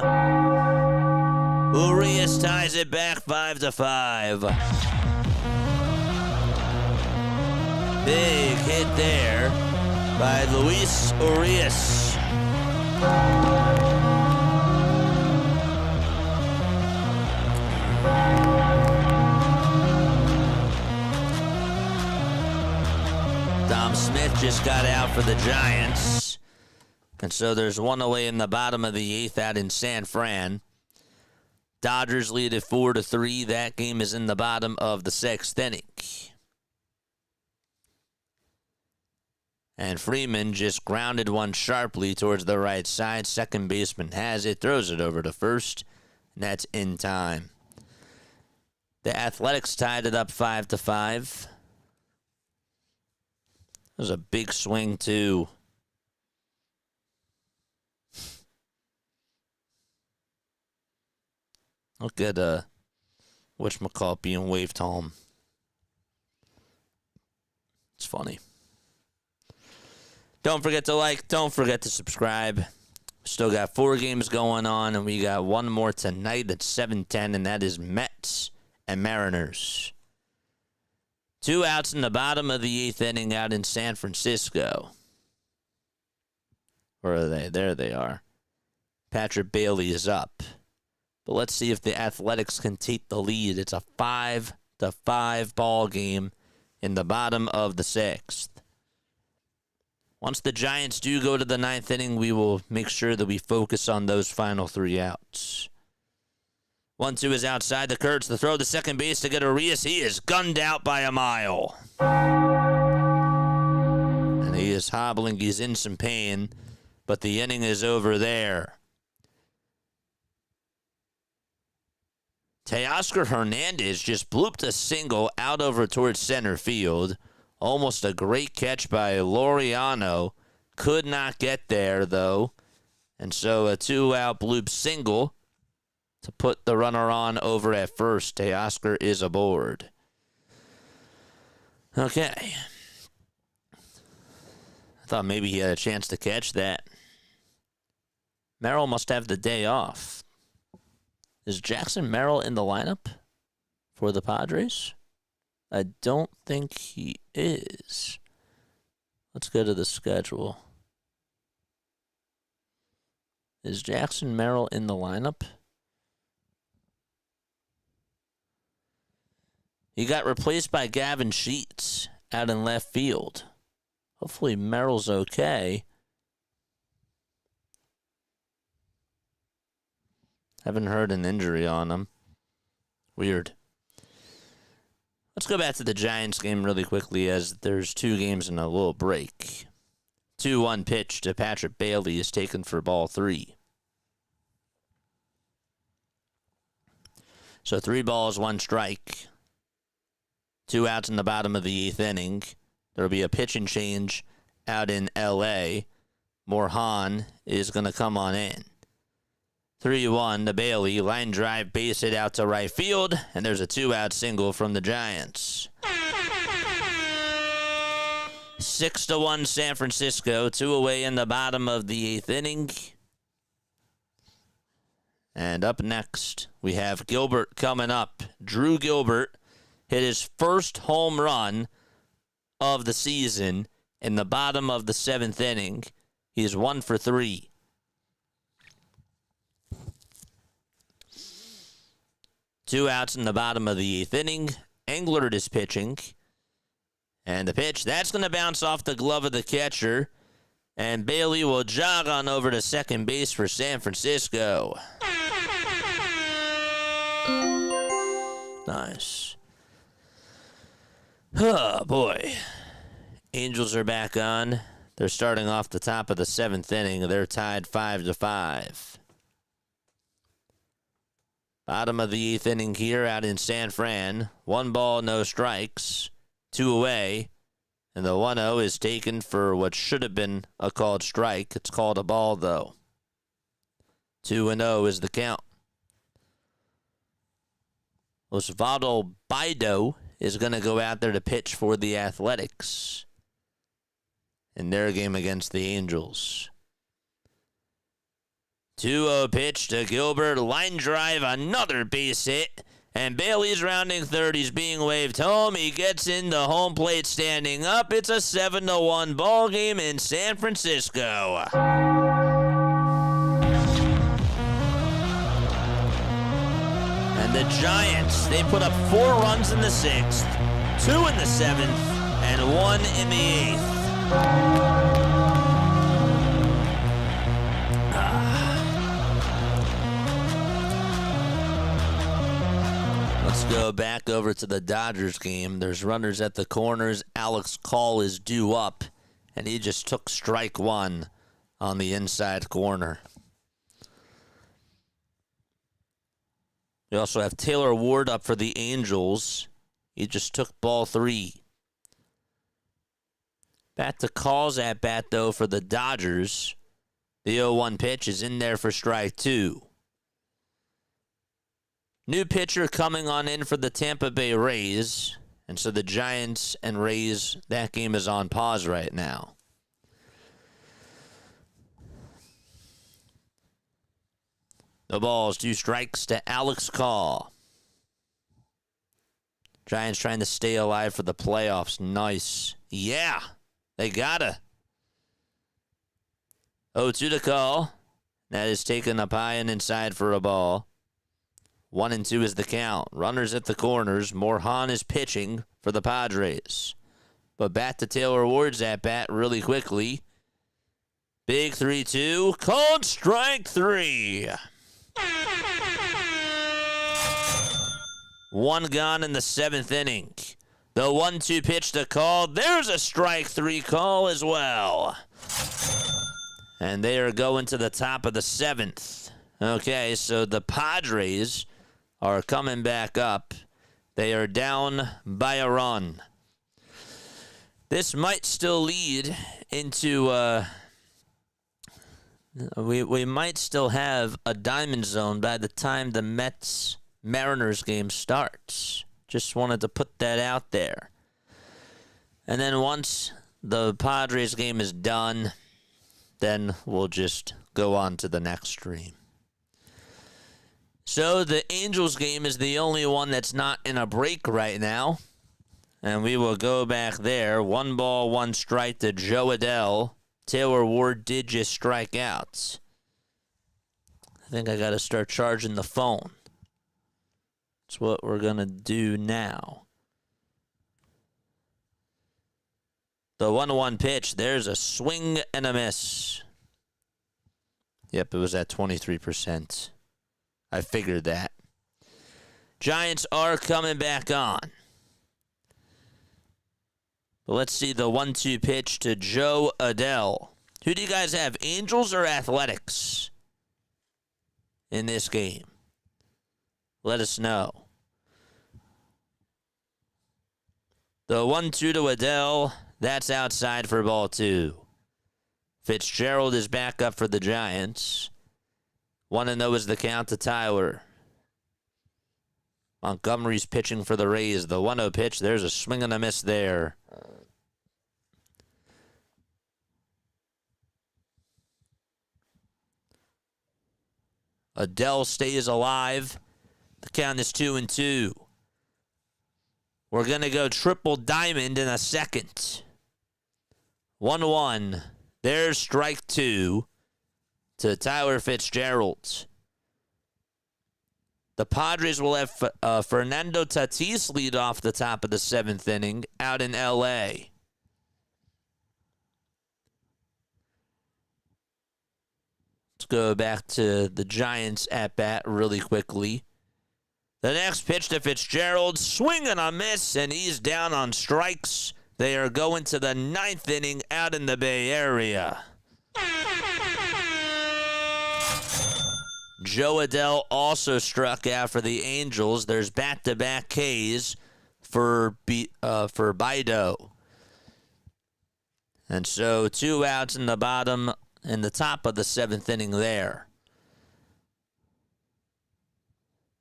Urias ties it back 5-5. Big hit there by Luis Urias. Dom Smith just got out for the Giants. And so there's one away in the bottom of the 8th out in San Fran. Dodgers lead it 4-3. That game is in the bottom of the 6th inning. And Freeman just grounded one sharply towards the right side. Second baseman has it, throws it over to first, and that's in time. The Athletics tied it up 5-5. It was a big swing, too. Look at whatchamacallit being waved home. It's funny. Don't forget to like. Don't forget to subscribe. Still got 4 games going on, and we got one more tonight at 7:10, and that is Mets and Mariners. 2 outs in the bottom of the 8th inning out in San Francisco. Where are they? There they are. Patrick Bailey is up. But let's see if the Athletics can take the lead. It's a 5-5 ball game in the bottom of the 6th. Once the Giants do go to the 9th inning, we will make sure that we focus on those final 3 outs. 1-2 is outside the Kurtz. The throw to second base to get Urias. He is gunned out by a mile. And he is hobbling. He's in some pain. But the inning is over there. Teoscar Hernandez just blooped a single out over towards center field. Almost a great catch by Laureano. Could not get there, though. And so a 2-out bloop single to put the runner on over at first. Teoscar is aboard. Okay. I thought maybe he had a chance to catch that. Merrill must have the day off. Is Jackson Merrill in the lineup for the Padres? I don't think he is. Let's go to the schedule. Is Jackson Merrill in the lineup? He got replaced by Gavin Sheets out in left field. Hopefully Merrill's okay. Haven't heard an injury on him. Weird. Let's go back to the Giants game really quickly as there's 2 games in a little break. 2-1 pitch to Patrick Bailey is taken for ball 3. So 3 balls, 1 strike. 2 outs in the bottom of the 8th inning. There will be a pitching change out in L.A. Morhan is going to come on in. 3-1 to Bailey. Line drive, base hit out to right field. And there's a 2-out single from the Giants. 6-1 San Francisco. 2 away in the bottom of the 8th inning. And up next, we have Gilbert coming up. Drew Gilbert hit his first home run of the season in the bottom of the 7th inning. He's 1 for 3. Two outs in the bottom of the 8th inning. Englert is pitching. And the pitch, that's going to bounce off the glove of the catcher. And Bailey will jog on over to second base for San Francisco. Nice. Oh, boy. Angels are back on. They're starting off the top of the 7th inning. They're tied 5-5. Bottom of the 8th inning here out in San Fran. 1 ball, no strikes. 2 away. And the 1-0 is taken for what should have been a called strike. It's called a ball, though. 2-0 is the count. Osvaldo Bido is going to go out there to pitch for the Athletics in their game against the Angels. 2-0 pitch to Gilbert. Line drive, another base hit. And Bailey's rounding third. He's being waved home. He gets in the home plate standing up. It's a 7-1 ball game in San Francisco. And the Giants, they put up 4 runs in the 6th, 2 in the 7th, and 1 in the 8th. Let's go back over to the Dodgers game. There's runners at the corners. Alex Call is due up, and he just took strike 1 on the inside corner. We also have Taylor Ward up for the Angels. He just took ball 3. Back to Call's at bat, though, for the Dodgers. The 0-1 pitch is in there for strike 2. New pitcher coming on in for the Tampa Bay Rays. And so the Giants and Rays, that game is on pause right now. The balls, 2 strikes to Alex Call. Giants trying to stay alive for the playoffs. Nice. Yeah, they gotta. 0-2 to Call. That is taken up high and inside for a ball. 1-2 is the count. Runners at the corners. Morhan is pitching for the Padres. But back to Taylor Ward's at bat really quickly. Big 3-2. Called strike 3. 1 gone in the 7th inning. The 1-2 pitch to Call. There's a strike 3 call as well. And they are going to the top of the 7th. Okay, so the Padres are coming back up. They are down by a run. This might still lead into we might still have a Diamond Zone by the time the Mets-Mariners game starts. Just wanted to put that out there. And then once the Padres game is done, then we'll just go on to the next stream. So the Angels game is the only one that's not in a break right now. And we will go back there. 1 ball, 1 strike to Joe Adell. Taylor Ward did just strike out. I think I got to start charging the phone. That's what we're going to do now. The 1-1 pitch. There's a swing and a miss. Yep, it was at 23%. I figured that. Giants are coming back on. But let's see the 1-2 pitch to Joe Adell. Who do you guys have, Angels or Athletics in this game? Let us know. The 1-2 to Adell, that's outside for ball 2. Fitzgerald is back up for the Giants. 1-0 is the count to Tyler. Montgomery's pitching for the Rays. The 1-0 pitch, there's a swing and a miss there. Adele stays alive. The count is 2-2. We're going to go triple diamond in a second. 1-1. There's strike 2 to Tyler Fitzgerald. The Padres will have Fernando Tatis lead off the top of the 7th inning out in L.A. Let's go back to the Giants at bat really quickly. The next pitch to Fitzgerald, swing and a miss, and he's down on strikes. They are going to the 9th inning out in the Bay Area. Joe Adele also struck out for the Angels. There's back-to-back Ks for Bido. And so 2 outs in the top of the 7th inning there.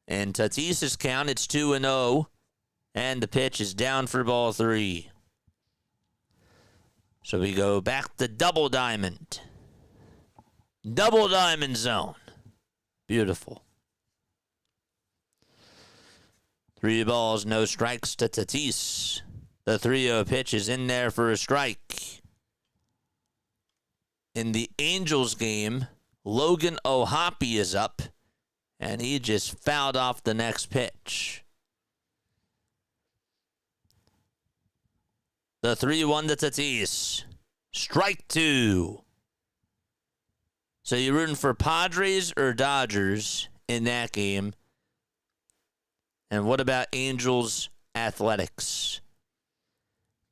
And Tatis's count, it's 2-0. And the pitch is down for ball 3. So we go back to double diamond. Double diamond zone. Beautiful. 3 balls, no strikes to Tatis. The 3-0 pitch is in there for a strike. In the Angels game, Logan O'Hoppe is up, and he just fouled off the next pitch. The 3-1 to Tatis. Strike 2. So you're rooting for Padres or Dodgers in that game? And what about Angels Athletics?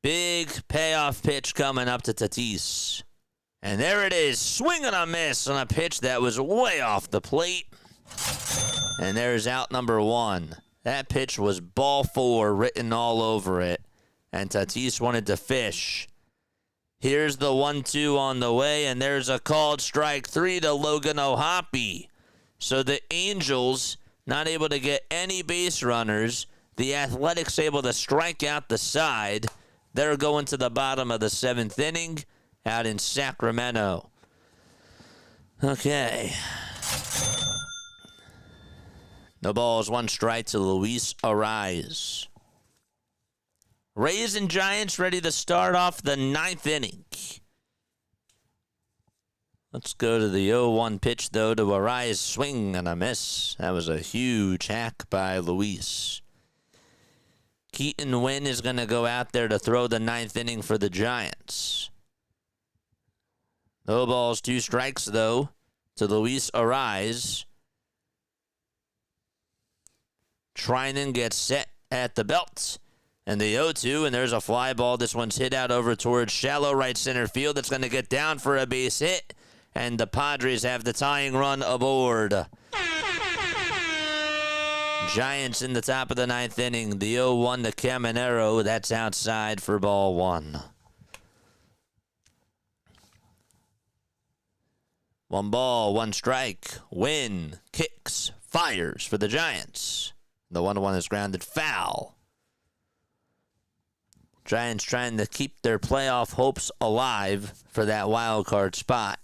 Big payoff pitch coming up to Tatis. And there it is, swing and a miss on a pitch that was way off the plate. And there's out number 1. That pitch was ball 4 written all over it. And Tatis wanted to fish. Here's the 1-2 on the way, and there's a called strike 3 to Logan O'Hoppe. So the Angels not able to get any base runners. The Athletics able to strike out the side. They're going to the bottom of the 7th inning out in Sacramento. Okay. No balls, 1 strike to Luis Ariz. Rays and Giants ready to start off the 9th inning. Let's go to the 0-1 pitch, though, to Ariz. Swing and a miss. That was a huge hack by Luis. Keaton Wynn is going to go out there to throw the 9th inning for the Giants. No balls, 2 strikes, though, to Luis Ariz. Trinan gets set at the belt. And the 0-2, and there's a fly ball. This one's hit out over towards shallow right center field. It's going to get down for a base hit. And the Padres have the tying run aboard. Giants in the top of the 9th inning. The 0-1 to Caminero. That's outside for ball 1. 1 ball, 1 strike. Win, kicks, fires for the Giants. The 1-1 is grounded foul. Giants trying to keep their playoff hopes alive for that wild card spot.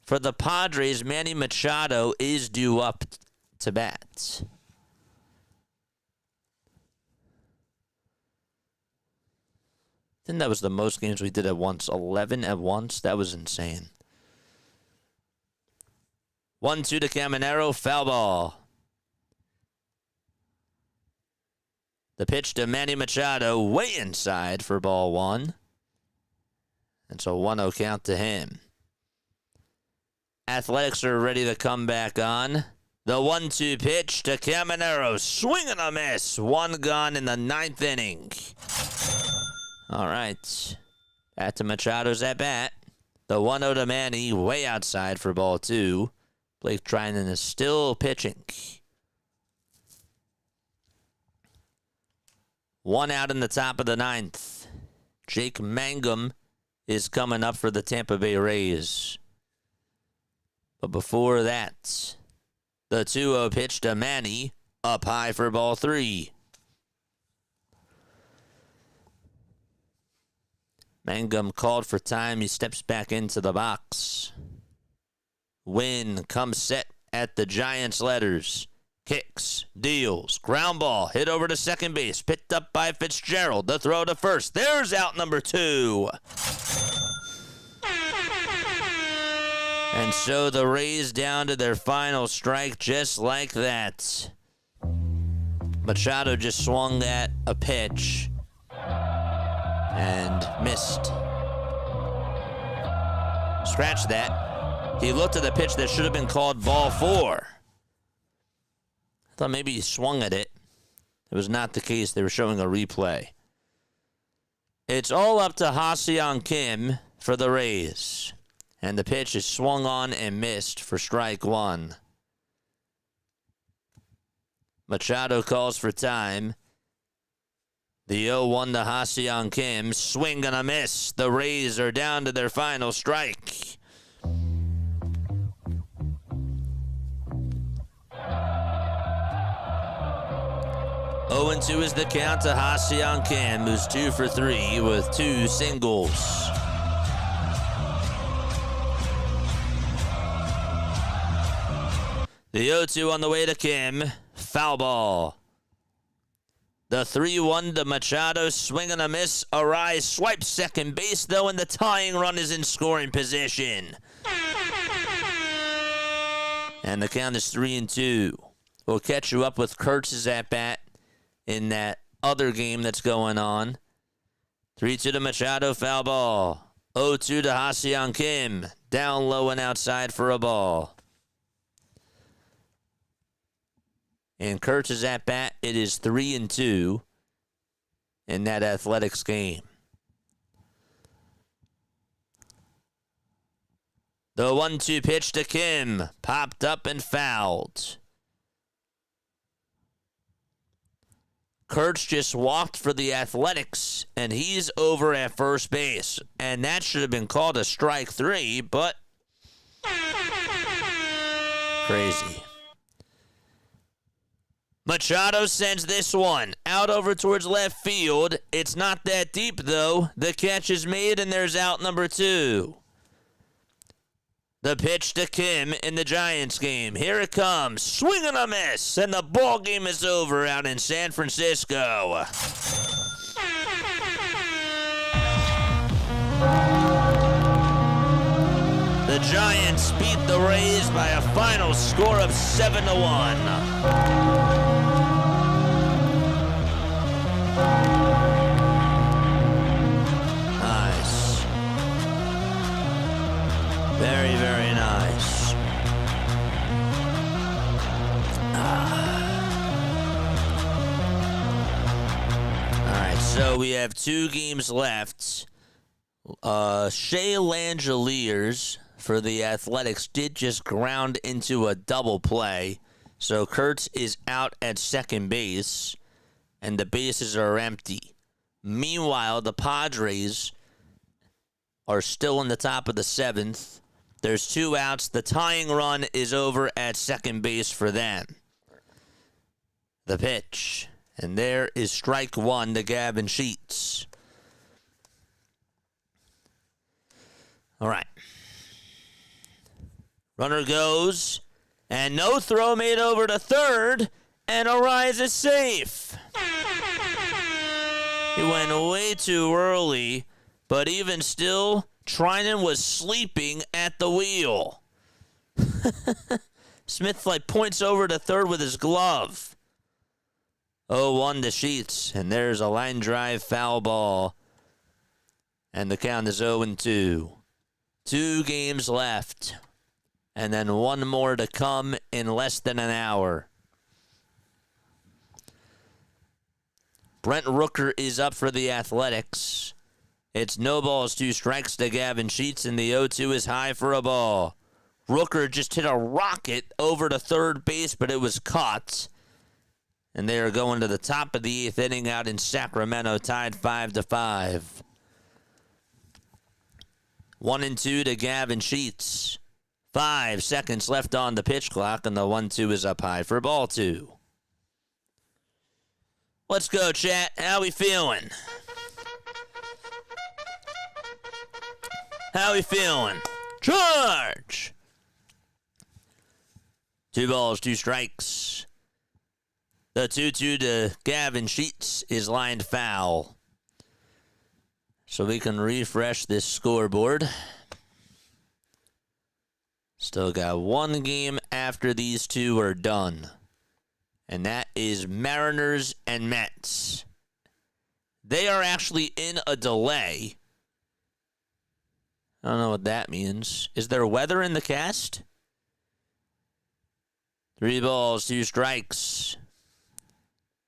For the Padres, Manny Machado is due up to bat. I think that was the most games we did at once. 11 at once. That was insane. 1-2 to Caminero. Foul ball. The pitch to Manny Machado, way inside for ball 1. And so 1-0 count to him. Athletics are ready to come back on. The 1-2 pitch to Caminero, swing and a miss. 1 gone in the 9th inning. All right. Back to Machado's at bat. The 1-0 to Manny, way outside for ball 2. Blake Trinan is still pitching. 1 out in the top of the 9th. Jake Mangum is coming up for the Tampa Bay Rays. But before that, the 2-0 pitch to Manny, up high for ball 3. Mangum called for time. He steps back into the box. Wynn comes set at the Giants' letters. Kicks, deals, ground ball, hit over to second base, picked up by Fitzgerald. The throw to first. There's out number 2. And so the Rays down to their final strike just like that. Machado just swung at a pitch and missed. Scratch that. He looked at the pitch that should have been called ball 4. I thought maybe he swung at it. It was not the case. They were showing a replay. It's all up to Ha-Seong Kim for the Rays. And the pitch is swung on and missed for strike 1. Machado calls for time. The 0-1 to Ha-Seong Kim. Swing and a miss. The Rays are down to their final strike. Oh, and 2 is the count to Ha-Seong Kim, who's 2 for 3 with 2 singles. The 0-2 on the way to Kim. Foul ball. The 3-1 to Machado. Swing and a miss. Arise swipes second base, though, and the tying run is in scoring position. And the count is 3-2. We'll catch you up with Kurtz's at-bat in that other game that's going on. 3-2 to Machado. Foul ball. 0-2 to Ha-Seong Kim. Down low and outside for a ball. In Kurtz's at-bat, it is 3-2 in that Athletics game. The 1-2 pitch to Kim. Popped up and fouled. Kurtz just walked for the Athletics, and he's over at first base. And that should have been called a strike 3, but crazy. Machado sends this one out over towards left field. It's not that deep, though. The catch is made, and there's out number 2. The pitch to Kim in the Giants game. Here it comes. Swing and a miss, and the ball game is over out in San Francisco. The Giants beat the Rays by a final score of 7-1. Nice. Very, very nice. All right, so we have 2 games left. Shea Langeliers for the Athletics did just ground into a double play. So Kurtz is out at second base, and the bases are empty. Meanwhile, the Padres are still in the top of the 7th. There's 2 outs. The tying run is over at second base for them. The pitch. And there is strike 1 to Gavin Sheets. All right. Runner goes. And no throw made over to third. And Arise is safe. He went way too early. But even still, Trinan was sleeping at the wheel. Smith points over to third with his glove. 0-1 to Sheets, and there's a line drive foul ball. And the count is 0-2. 2 games left. And then 1 more to come in less than an hour. Brent Rooker is up for the Athletics. It's no balls, 2 strikes to Gavin Sheets, and the 0-2 is high for a ball. Rooker just hit a rocket over to third base, but it was caught. And they are going to the top of the 8th inning out in Sacramento, tied 5-5. 1-2 to Gavin Sheets. 5 seconds left on the pitch clock, and the 1-2 is up high for ball 2. Let's go, chat. How we feeling? How we feeling? Charge! 2 balls, 2 strikes. The 2-2 to Gavin Sheets is lined foul. So we can refresh this scoreboard. Still got 1 game after these 2 are done. And that is Mariners and Mets. They are actually in a delay. I don't know what that means. Is there weather in the cast? 3 balls, 2 strikes.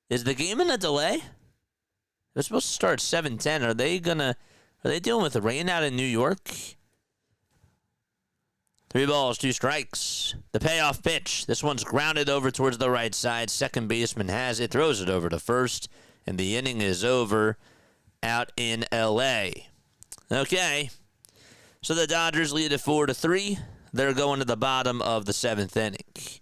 Is the game in a delay? They're supposed to start 7:10. Are they dealing with the rain out in New York? 3 balls, 2 strikes. The payoff pitch. This one's grounded over towards the right side. Second baseman has it, throws it over to first, and the inning is over out in L.A. Okay. So the Dodgers lead it 4-3. They're going to the bottom of the 7th inning.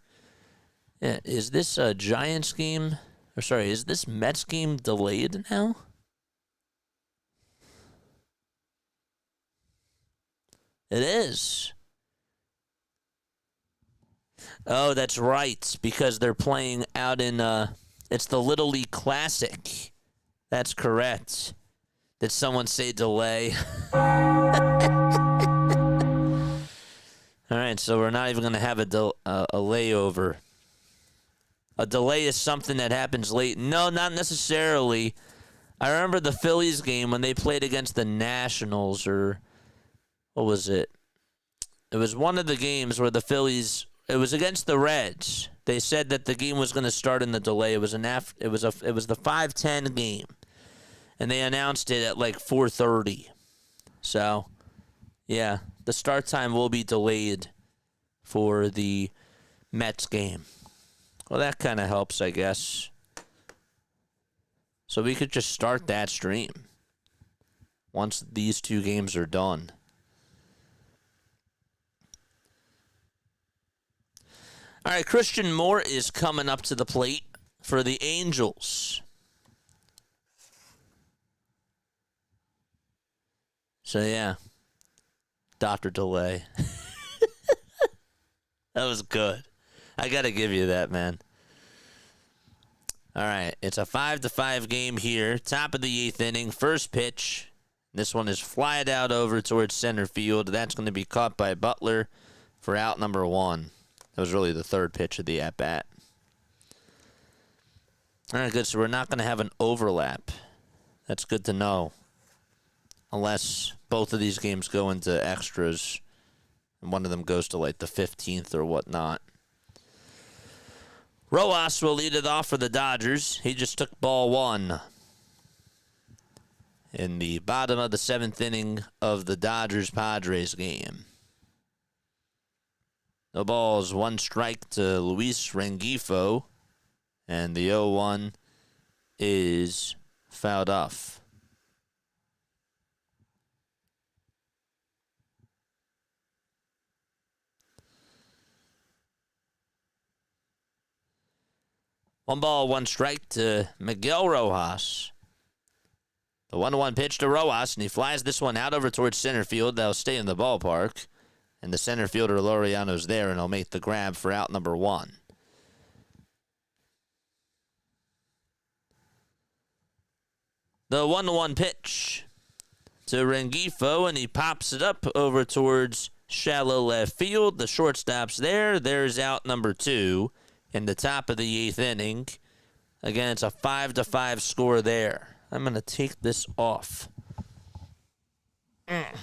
Yeah, is this a Giants game? Or sorry, is this Mets game delayed now? It is. Oh, that's right, because they're playing out in, it's the Little League Classic. That's correct. Did someone say delay? All right, so we're not even going to have a layover. A delay is something that happens late. No, not necessarily. I remember the Phillies game when they played against the Nationals, or what was it? It was one of the games where the Phillies, it was against the Reds. They said that the game was going to start in the delay. It was the 5:10 game, and they announced it at like 4:30. So, yeah, the start time will be delayed for the Mets game. Well, that kind of helps, I guess. So we could just start that stream once these 2 games are done. All right, Christian Moore is coming up to the plate for the Angels. So, yeah. Dr. Delay. That was good. I got to give you that, man. All right, it's a 5-5 game here. Top of the 8th inning, first pitch. This one is flied out over towards center field. That's going to be caught by Butler for out number 1. That was really the 3rd pitch of the at-bat. All right, good. So we're not going to have an overlap. That's good to know. Unless both of these games go into extras and one of them goes to like the 15th or whatnot. Rojas will lead it off for the Dodgers. He just took ball 1 in the bottom of the 7th inning of the Dodgers-Padres game. No balls, 1 strike to Luis Rengifo, and the 0-1 is fouled off. One ball, 1 strike to Miguel Rojas. The 1-1 pitch to Rojas, and he flies this one out over towards center field. They'll stay in the ballpark. And the center fielder, Laureano's there, and he'll make the grab for out number 1. The 1-1 pitch to Rengifo, and he pops it up over towards shallow left field. The shortstop's there. There's out number 2. In the top of the 8th inning. Again, it's a 5-5 score there. I'm going to take this off. That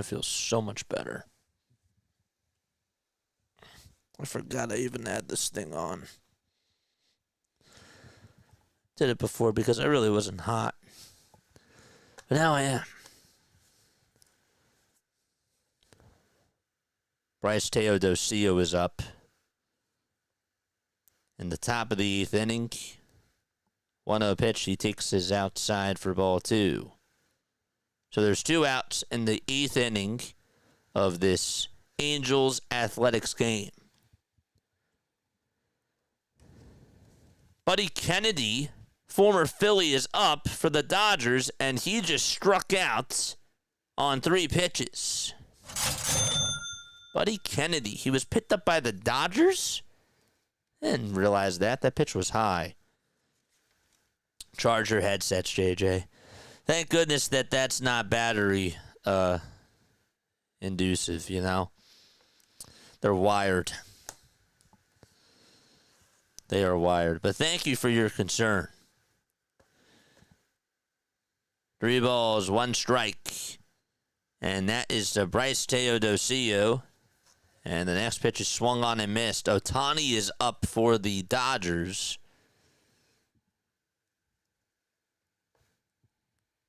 feels so much better. I forgot I even had this thing on. Did it before because I really wasn't hot. But now I am. Bryce Teodosio is up. In the top of the 8th inning. 1-0 pitch. He takes his outside for ball 2. So there's 2 outs in the 8th inning of this Angels Athletics game. Buddy Kennedy, former Philly, is up for the Dodgers, and he just struck out on 3 pitches. Buddy Kennedy. He was picked up by the Dodgers? I didn't realize that. That pitch was high. Charge your headsets, JJ. Thank goodness that that's not battery inducive, you know? They're wired. They are wired. But thank you for your concern. 3 balls, 1 strike. And that is to Bryce Teodosio. And the next pitch is swung on and missed. Ohtani is up for the Dodgers.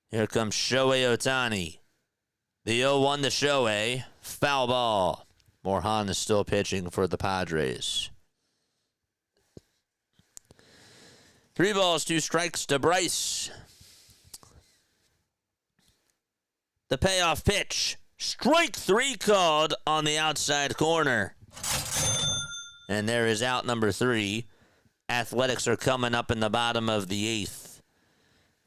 Here comes Shohei Ohtani. The 0-1 to Shohei. Foul ball. Morejon is still pitching for the Padres. 3 balls, 2 strikes to Bryce. The payoff pitch. Strike 3 called on the outside corner. And there is out number 3. Athletics are coming up in the bottom of the 8th.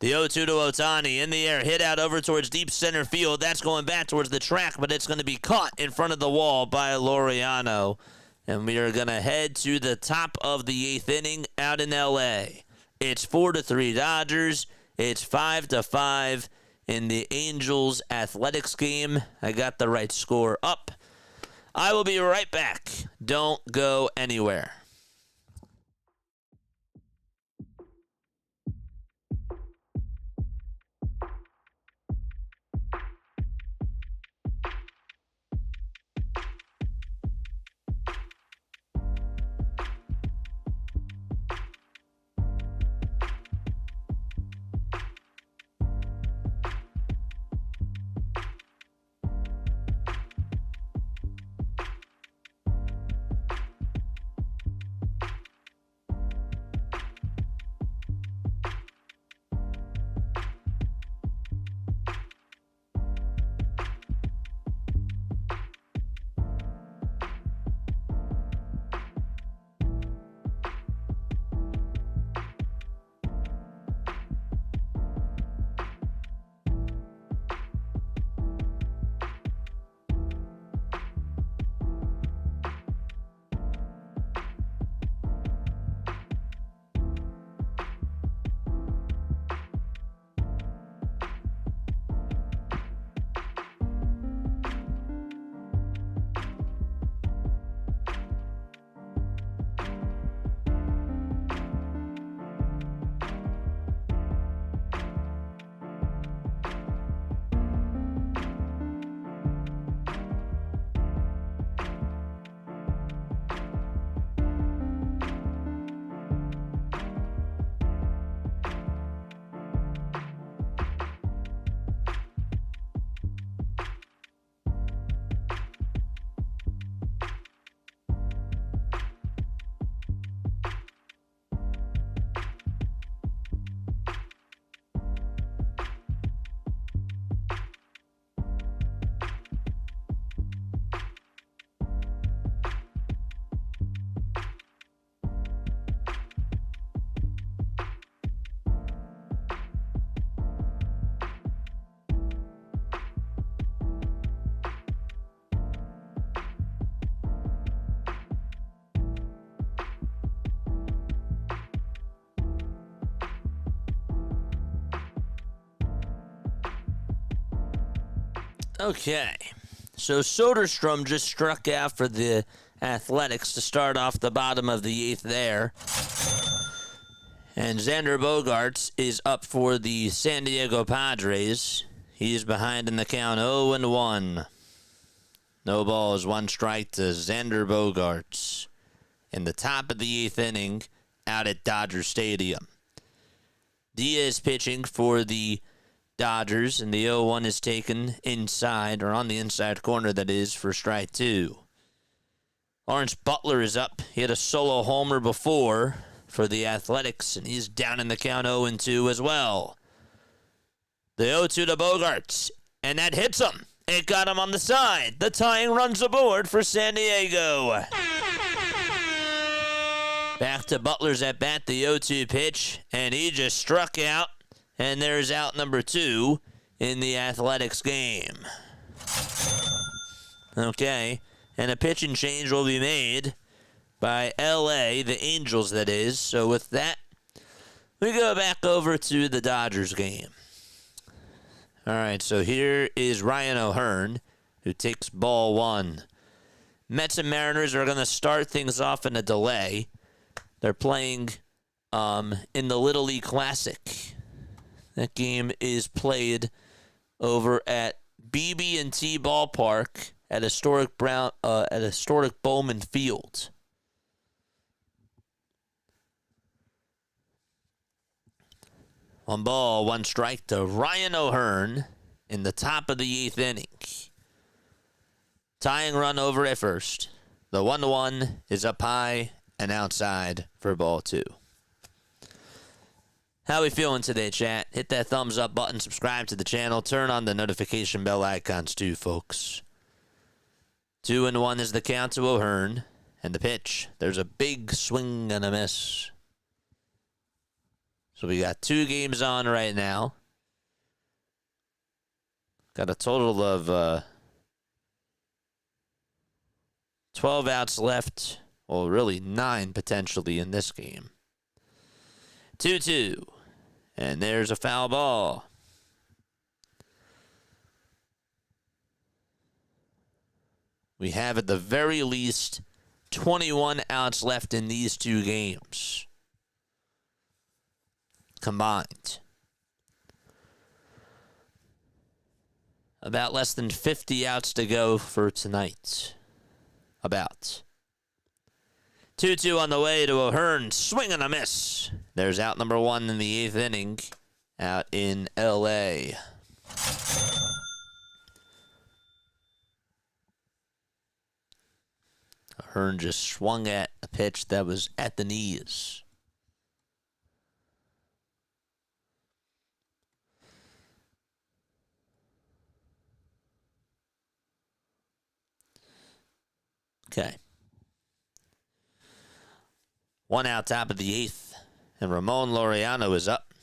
The 0-2 to Ohtani in the air, hit out over towards deep center field. That's going back towards the track, but it's going to be caught in front of the wall by Laureano. And we are going to head to the top of the 8th inning out in L.A. It's 4-3 Dodgers. It's 5-5 in the Angels Athletics game. I got the right score up. I will be right back. Don't go anywhere. Okay, so Soderstrom just struck out for the Athletics to start off the bottom of the 8th there. And Xander Bogaerts is up for the San Diego Padres. He's behind in the count 0-1. No balls, 1 strike to Xander Bogaerts in the top of the 8th inning out at Dodger Stadium. Diaz pitching for the Dodgers, and the 0-1 is taken inside, or on the inside corner, that is, for strike 2. Lawrence Butler is up. He had a solo homer before for the Athletics, and he's down in the count 0-2 as well. The 0-2 to Bogaerts, and that hits him. It got him on the side. The tying runs aboard for San Diego. Back to Butler's at bat, the 0-2 pitch, and he just struck out. And there's out number 2 in the Athletics game. Okay, And a pitching change will be made by LA, the Angels, that is. So with that, we go back over to the Dodgers game. All right, so here is Ryan O'Hearn, who takes ball one. Mets and Mariners are going to start things off in a delay. They're playing in the Little League Classic. That game is played over at BB&T Ballpark at historic Bowman Field. One ball, one strike to Ryan O'Hearn in the top of the 8th inning. Tying run over at first. The 1-1 is up high and outside for ball 2. How we feeling today, chat? Hit that thumbs up button, subscribe to the channel, turn on the notification bell icons too, folks. 2-1 is the count to O'Hearn, and the pitch. There's a big swing and a miss. So we got 2 games on right now. Got a total of 12 outs left. Well, really 9 potentially in this game. 2-2. And there's a foul ball. We have at the very least 21 outs left in these 2 games combined. About less than 50 outs to go for tonight. About. 2-2 on the way to O'Hearn. Swing and a miss. There's out number 1 in the 8th inning out in L.A. O'Hearn just swung at a pitch that was at the knees. Okay. 1 out, top of the 8th, and Ramon Laureano is up,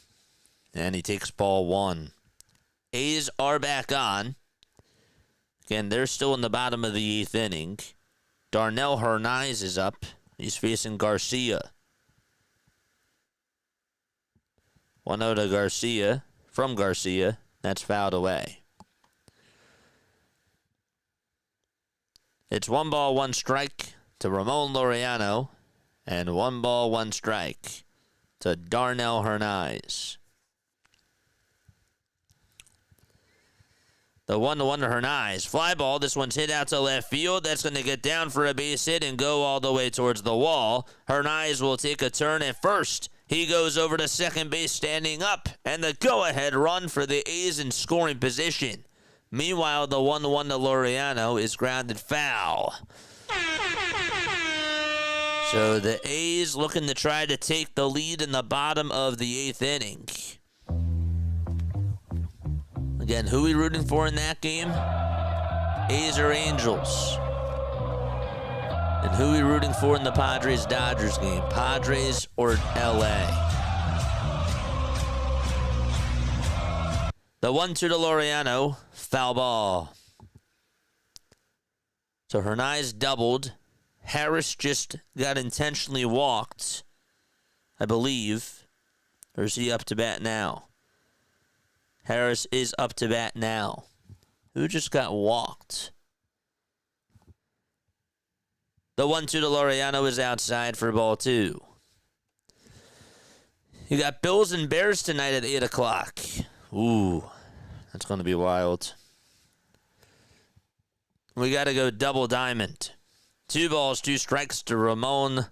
and he takes ball 1. A's are back on. Again, they're still in the bottom of the 8th inning. Darnell Hernaiz is up. He's facing Garcia. 1-0 to Garcia. From Garcia. That's fouled away. It's 1 ball, 1 strike to Ramon Laureano. And 1 ball, 1 strike to Darnell Hernaiz. The 1-1 to Hernaiz. Fly ball. This one's hit out to left field. That's going to get down for a base hit and go all the way towards the wall. Hernaiz will take a turn at first. He goes over to second base standing up. And the go-ahead run for the A's in scoring position. Meanwhile, the 1-1 to Laureano is grounded foul. So the A's looking to try to take the lead in the bottom of the 8th inning. Again, who are we rooting for in that game? A's or Angels? And who are we rooting for in the Padres-Dodgers game? Padres or LA? The 1-2 to Laureano. Foul ball. So Hernaiz doubled. Harris just got intentionally walked, I believe. Or is he up to bat now? Harris is up to bat now. Who just got walked? The 1-2 to Laureano is outside for ball 2. You got Bills and Bears tonight at 8 o'clock. Ooh, that's going to be wild. We got to go double diamond. 2 balls, 2 strikes to Ramon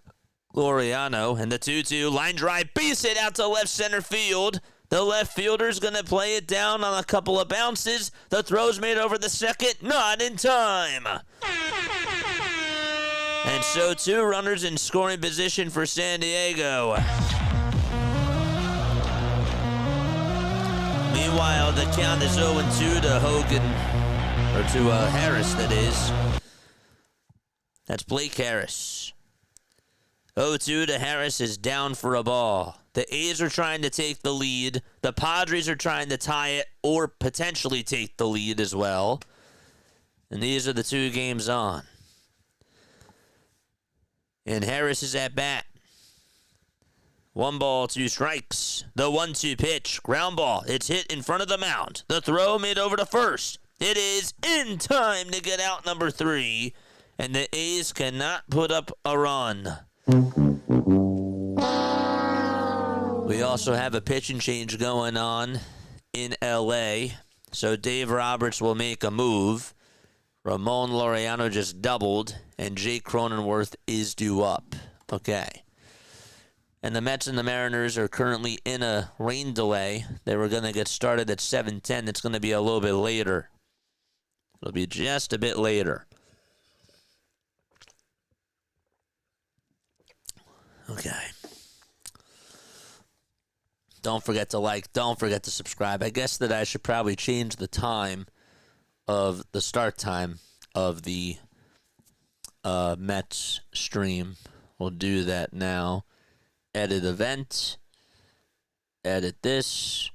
Laureano. And the 2-2 line drive base hit out to left center field. The left fielder's going to play it down on a couple of bounces. The throw's made over the second. Not in time. And so 2 runners in scoring position for San Diego. Meanwhile, the count is 0-2 to Hogan. Or to Harris, that is. That's Blake Harris. 0-2 to Harris is down for a ball. The A's are trying to take the lead. The Padres are trying to tie it or potentially take the lead as well. And these are the 2 games on. And Harris is at bat. 1 ball, 2 strikes. The 1-2 pitch. Ground ball. It's hit in front of the mound. The throw made over to first. It is in time to get out number 3. And the A's cannot put up a run. We also have a pitching change going on in L.A. So Dave Roberts will make a move. Ramon Laureano just doubled. And Jake Cronenworth is due up. Okay. And the Mets and the Mariners are currently in a rain delay. They were going to get started at 7:10. It's going to be a little bit later. It'll be just a bit later. Okay. Don't forget to like. Don't forget to subscribe. I guess that I should probably change the time of the start time of the Mets stream. We'll do that now. Edit event. Edit this.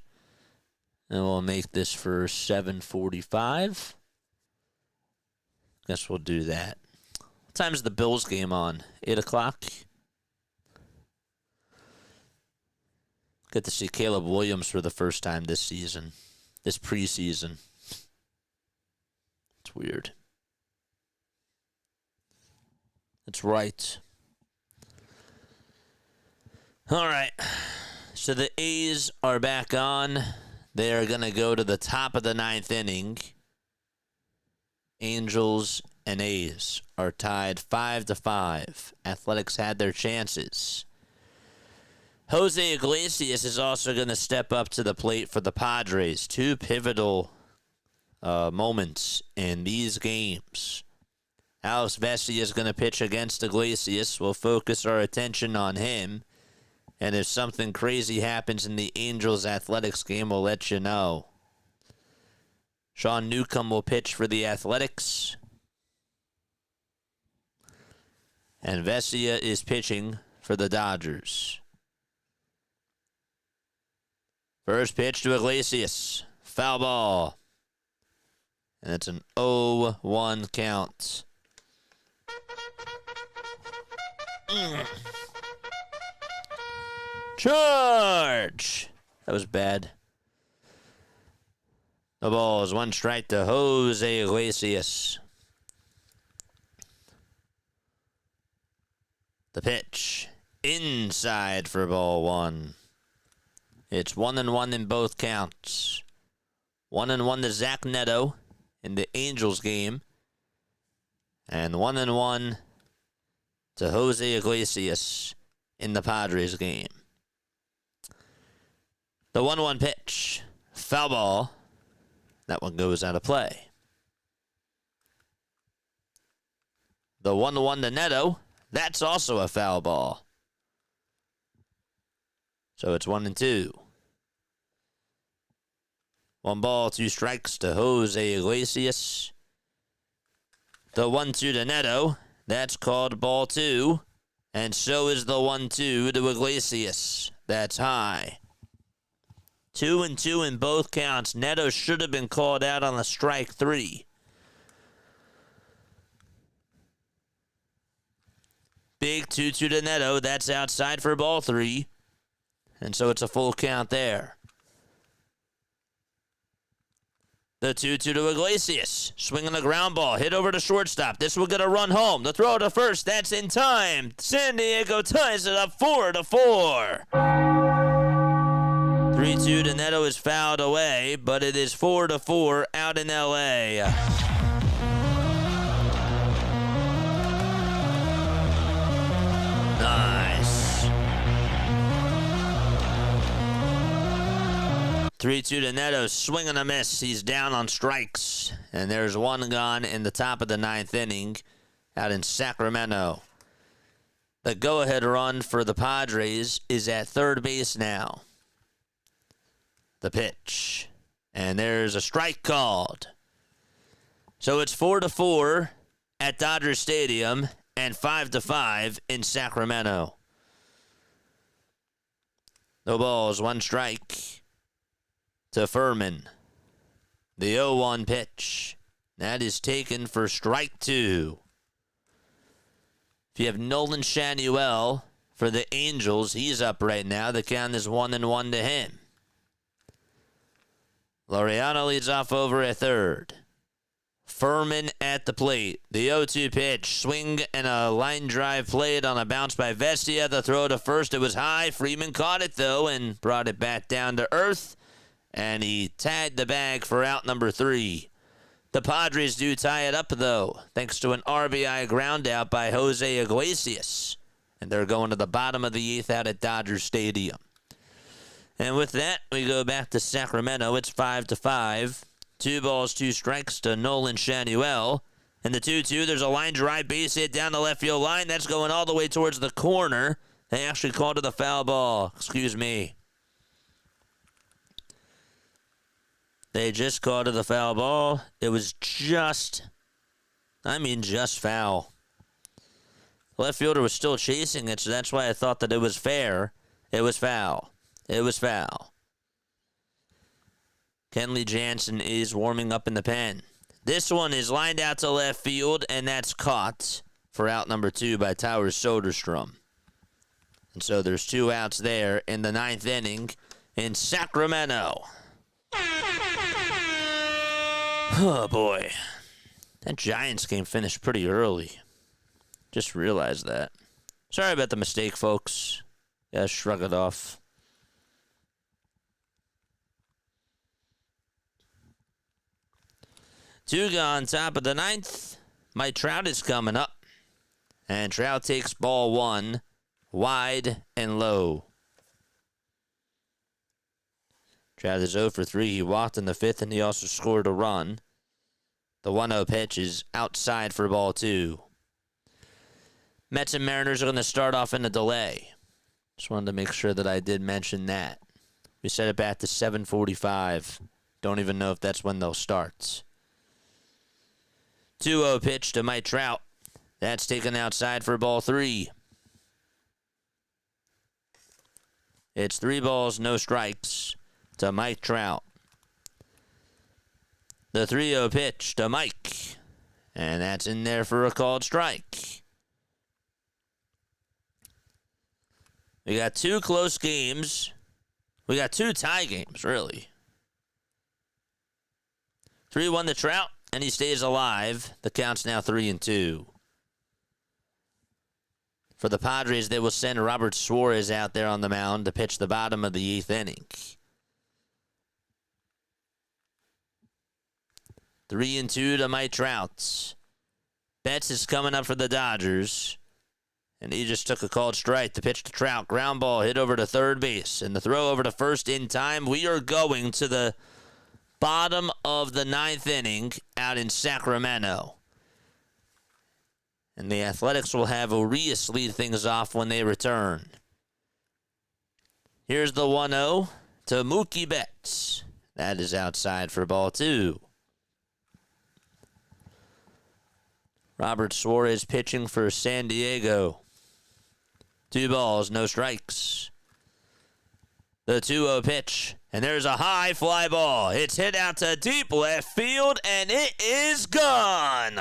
And we'll make this for 7:45. Guess we'll do that. What time's the Bills game on? 8 o'clock? Get to see Caleb Williams for the first time this season. This preseason. It's weird. That's right. All right. So the A's are back on. They are going to go to the top of the 9th inning. Angels and A's are tied 5-5. Athletics had their chances. Jose Iglesias is also going to step up to the plate for the Padres. 2 pivotal moments in these games. Alex Vesia is going to pitch against Iglesias. We'll focus our attention on him. And if something crazy happens in the Angels Athletics game, we'll let you know. Sean Newcomb will pitch for the Athletics. And Vesia is pitching for the Dodgers. First pitch to Iglesias. Foul ball. And it's an 0-1 count. Charge! That was bad. The ball is 1 strike to Jose Iglesias. The pitch. Inside for ball 1. It's 1-1 in both counts. 1-1 to Zach Neto in the Angels game. And 1-1 to Jose Iglesias in the Padres game. The 1-1 pitch. Foul ball. That one goes out of play. The 1-1 to Neto. That's also a foul ball. So it's 1-2. 1 ball, 2 strikes to Jose Iglesias. The 1-2 to Neto. That's called ball 2. And so is the 1-2 to Iglesias. That's high. 2-2 in both counts. Neto should have been called out on the strike 3. Big 2-2 to Neto. That's outside for ball 3. And so it's a full count there. The 2-2 to Iglesias. Swinging the ground ball. Hit over to shortstop. This will get a run home. The throw to first. That's in time. San Diego ties it up 4-4. 3-2 to Neto is fouled away, but it is 4-4 out in L.A. Nice. 3-2 to Neto, swing and a miss. He's down on strikes. And there's 1 gone in the top of the 9th inning out in Sacramento. The go-ahead run for the Padres is at third base now. The pitch. And there's a strike called. So it's 4-4 at Dodger Stadium and 5-5 in Sacramento. No balls, 1 strike to Furman. The 0-1 pitch. That is taken for strike 2. If you have Nolan Shanuel for the Angels, he's up right now. The count is 1-1 to him. Laureano leads off over at third. Furman at the plate. The 0-2 pitch. Swing and a line drive played on a bounce by Vestia. The throw to first. It was high. Freeman caught it, though, and brought it back down to earth. And he tagged the bag for out number 3. The Padres do tie it up, though, thanks to an RBI ground out by Jose Iglesias. And they're going to the bottom of the 8th out at Dodger Stadium. And with that, we go back to Sacramento. It's 5-5. 2 balls, 2 strikes to Nolan Shanuel. And the 2-2, there's a line drive base hit down the left field line. That's going all the way towards the corner. They actually called it a foul ball. Excuse me. They just called it a foul ball. It was just foul. The left fielder was still chasing it, so that's why I thought that it was fair. It was foul. It was foul. Kenley Jansen is warming up in the pen. This one is lined out to left field, and that's caught for out number 2 by Towers Soderstrom. And so there's 2 outs there in the 9th inning in Sacramento. Oh, boy. That Giants game finished pretty early. Just realized that. Sorry about the mistake, folks. Gotta shrug it off. Two gone, top of the 9th. Mike Trout is coming up. And Trout takes ball 1, wide and low. Trout is 0 for 3. He walked in the 5th, and he also scored a run. The 1-0 pitch is outside for ball 2. Mets and Mariners are going to start off in a delay. Just wanted to make sure that I did mention that. We set it back to 7:45. Don't even know if that's when they'll start. 2-0 pitch to Mike Trout. That's taken outside for ball 3. It's 3 balls, no strikes to Mike Trout. The 3-0 pitch to Mike. And that's in there for a called strike. We got 2 close games. We got 2 tie games, really. 3-1 to Trout, and he stays alive. The count's now 3-2. For the Padres, they will send Robert Suarez out there on the mound to pitch the bottom of the 8th inning. 3-2 to Mike Trout. Betts is coming up for the Dodgers. And he just took a called strike. The pitch to Trout. Ground ball hit over to third base. And the throw over to first in time. We are going to the bottom of the 9th inning out in Sacramento. And the Athletics will have Urias lead things off when they return. Here's the 1-0 to Mookie Betts. That is outside for ball 2. Robert Suarez pitching for San Diego. 2 balls, no strikes. The 2-0 pitch. And there's a high fly ball. It's hit out to deep left field, and it is gone.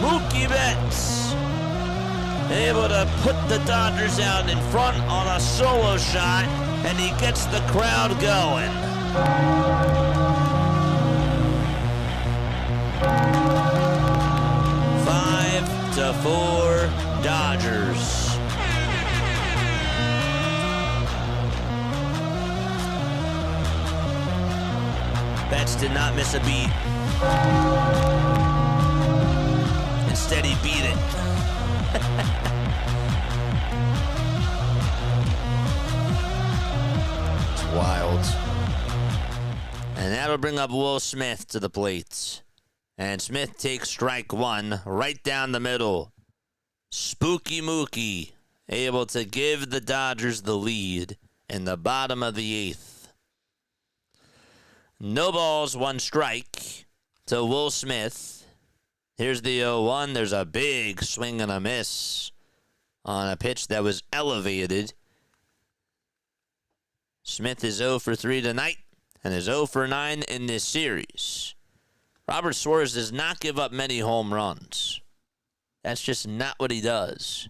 Mookie Betts able to put the Dodgers out in front on a solo shot, and he gets the crowd going. 5-4 Dodgers. Betts did not miss a beat. Instead, he beat it. It's wild. And that'll bring up Will Smith to the plate. And Smith takes strike 1 right down the middle. Spooky Mookie able to give the Dodgers the lead in the bottom of the 8th. No balls, 1 strike to Will Smith. Here's the 0-1. There's a big swing and a miss on a pitch that was elevated. Smith is 0 for 3 tonight and is 0 for 9 in this series. Robert Suarez does not give up many home runs. That's just not what he does.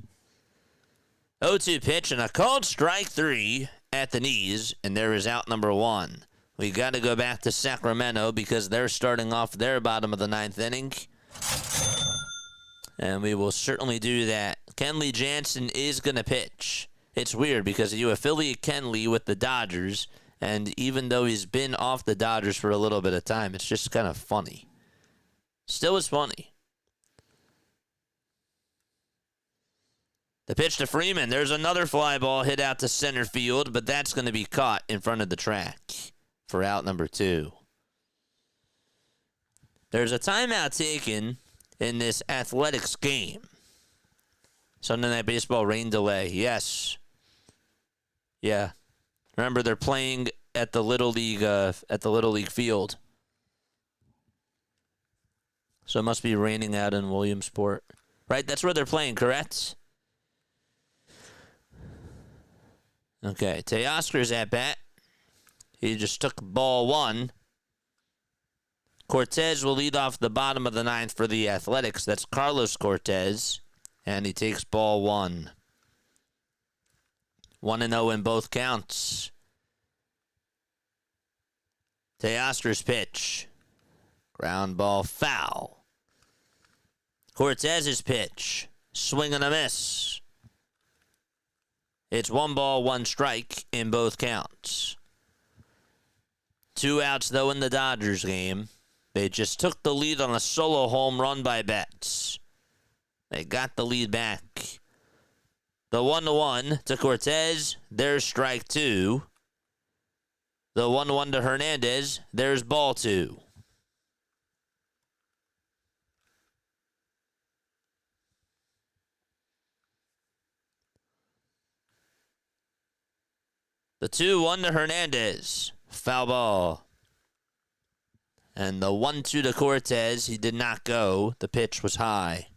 0-2 pitch and a called strike 3 at the knees, and there is out number 1. We got to go back to Sacramento because they're starting off their bottom of the 9th inning. And we will certainly do that. Kenley Jansen is going to pitch. It's weird because you affiliate Kenley with the Dodgers, and even though he's been off the Dodgers for a little bit of time, it's just kind of funny. Still is funny. The pitch to Freeman. There's another fly ball hit out to center field, but that's going to be caught in front of the track for out number 2. There's a timeout taken in this Athletics game. Sunday Night Baseball rain delay. Yes. Yeah. Remember, they're playing at the Little League field. So it must be raining out in Williamsport. Right? That's where they're playing, correct? Okay, Teoscar's at bat. He just took ball 1. Cortez will lead off the bottom of the 9th for the Athletics. That's Carlos Cortez. And he takes ball 1. 1-0 in both counts. Teoscar's pitch. Ground ball foul. Cortez's pitch. Swing and a miss. It's 1 ball, 1 strike in both counts. 2 outs, though, in the Dodgers game. They just took the lead on a solo home run by Betts. They got the lead back. The 1-1 to Cortez. There's strike 2. The 1-1 to Hernandez. There's ball 2. The 2-1 to Hernandez. Foul ball. And the 1-2 to Cortez. He did not go. The pitch was high.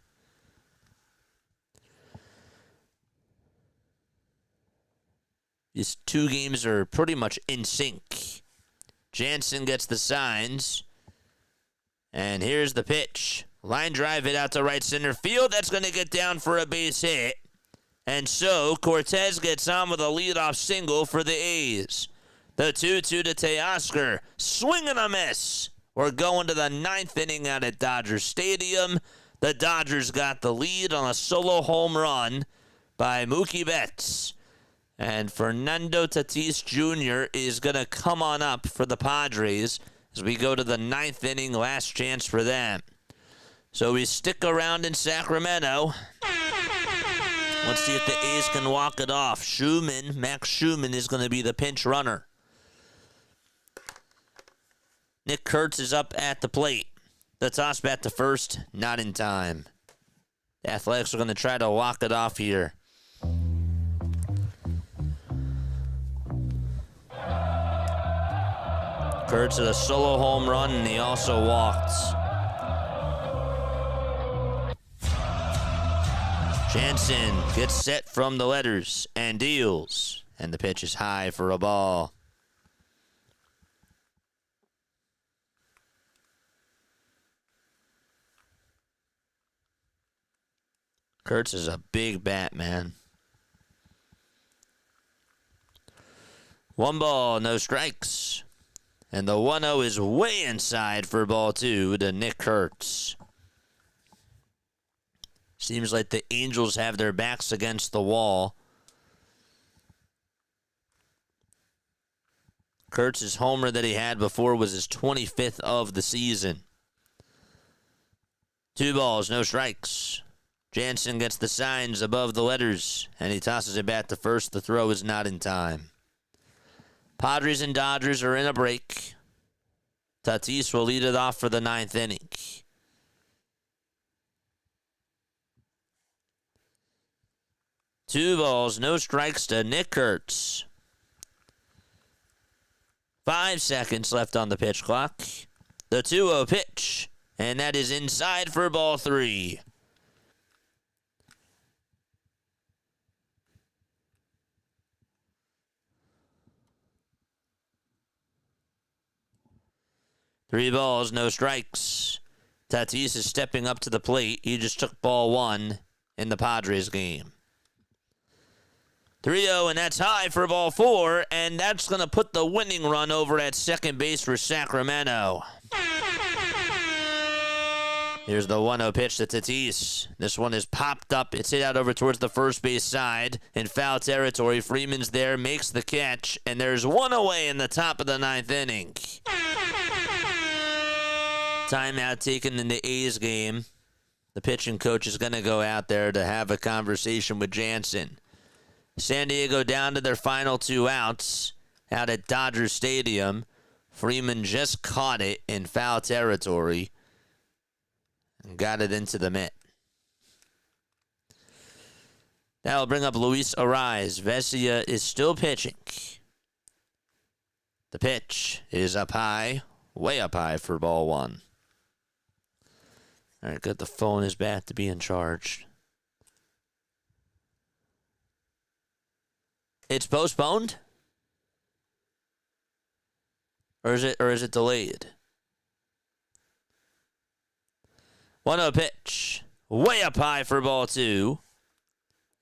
These 2 games are pretty much in sync. Jansen gets the signs. And here's the pitch. Line drive hit out to right center field. That's going to get down for a base hit. And so, Cortez gets on with a leadoff single for the A's. The 2-2 to Teoscar. Swing and a miss. We're going to the 9th inning out at Dodger Stadium. The Dodgers got the lead on a solo home run by Mookie Betts. And Fernando Tatis Jr. is going to come on up for the Padres as we go to the 9th inning, last chance for them. So we stick around in Sacramento. Let's see if the A's can walk it off. Max Schumann is going to be the pinch runner. Nick Kurtz is up at the plate. The toss bat to first, not in time. The Athletics are going to try to walk it off here. Kurtz hit a solo home run, and he also walked. Jansen gets set from the letters and deals. And the pitch is high for a ball. Kurtz is a big bat, man. 1 ball, no strikes. And the 1-0 is way inside for ball 2 to Nick Kurtz. Seems like the Angels have their backs against the wall. Kurtz's homer that he had before was his 25th of the season. 2 balls, no strikes. Jansen gets the signs above the letters, and he tosses it back to first. The throw is not in time. Padres and Dodgers are in a break. Tatis will lead it off for the 9th inning. Two balls, no strikes to Nick Kurtz. 5 seconds left on the pitch clock. The 2-0 pitch, and that is inside for ball 3. Three balls, no strikes. Tatis is stepping up to the plate. He just took ball 1 in the Padres game. 3-0, and that's high for ball 4, and that's going to put the winning run over at second base for Sacramento. Here's the 1-0 pitch to Tatis. This one is popped up. It's hit out over towards the first base side in foul territory. Freeman's there, makes the catch, and there's one away in the top of the 9th inning. Timeout taken in the A's game. The pitching coach is going to go out there to have a conversation with Jansen. San Diego down to their final 2 outs out at Dodger Stadium. Freeman just caught it in foul territory and got it into the mitt. That'll bring up Luis Ariz. Vesia is still pitching. The pitch is up high, way up high for ball 1. All right, good. The phone is back to being charged. It's postponed? Or is it delayed? 1-0 pitch. Way up high for ball 2.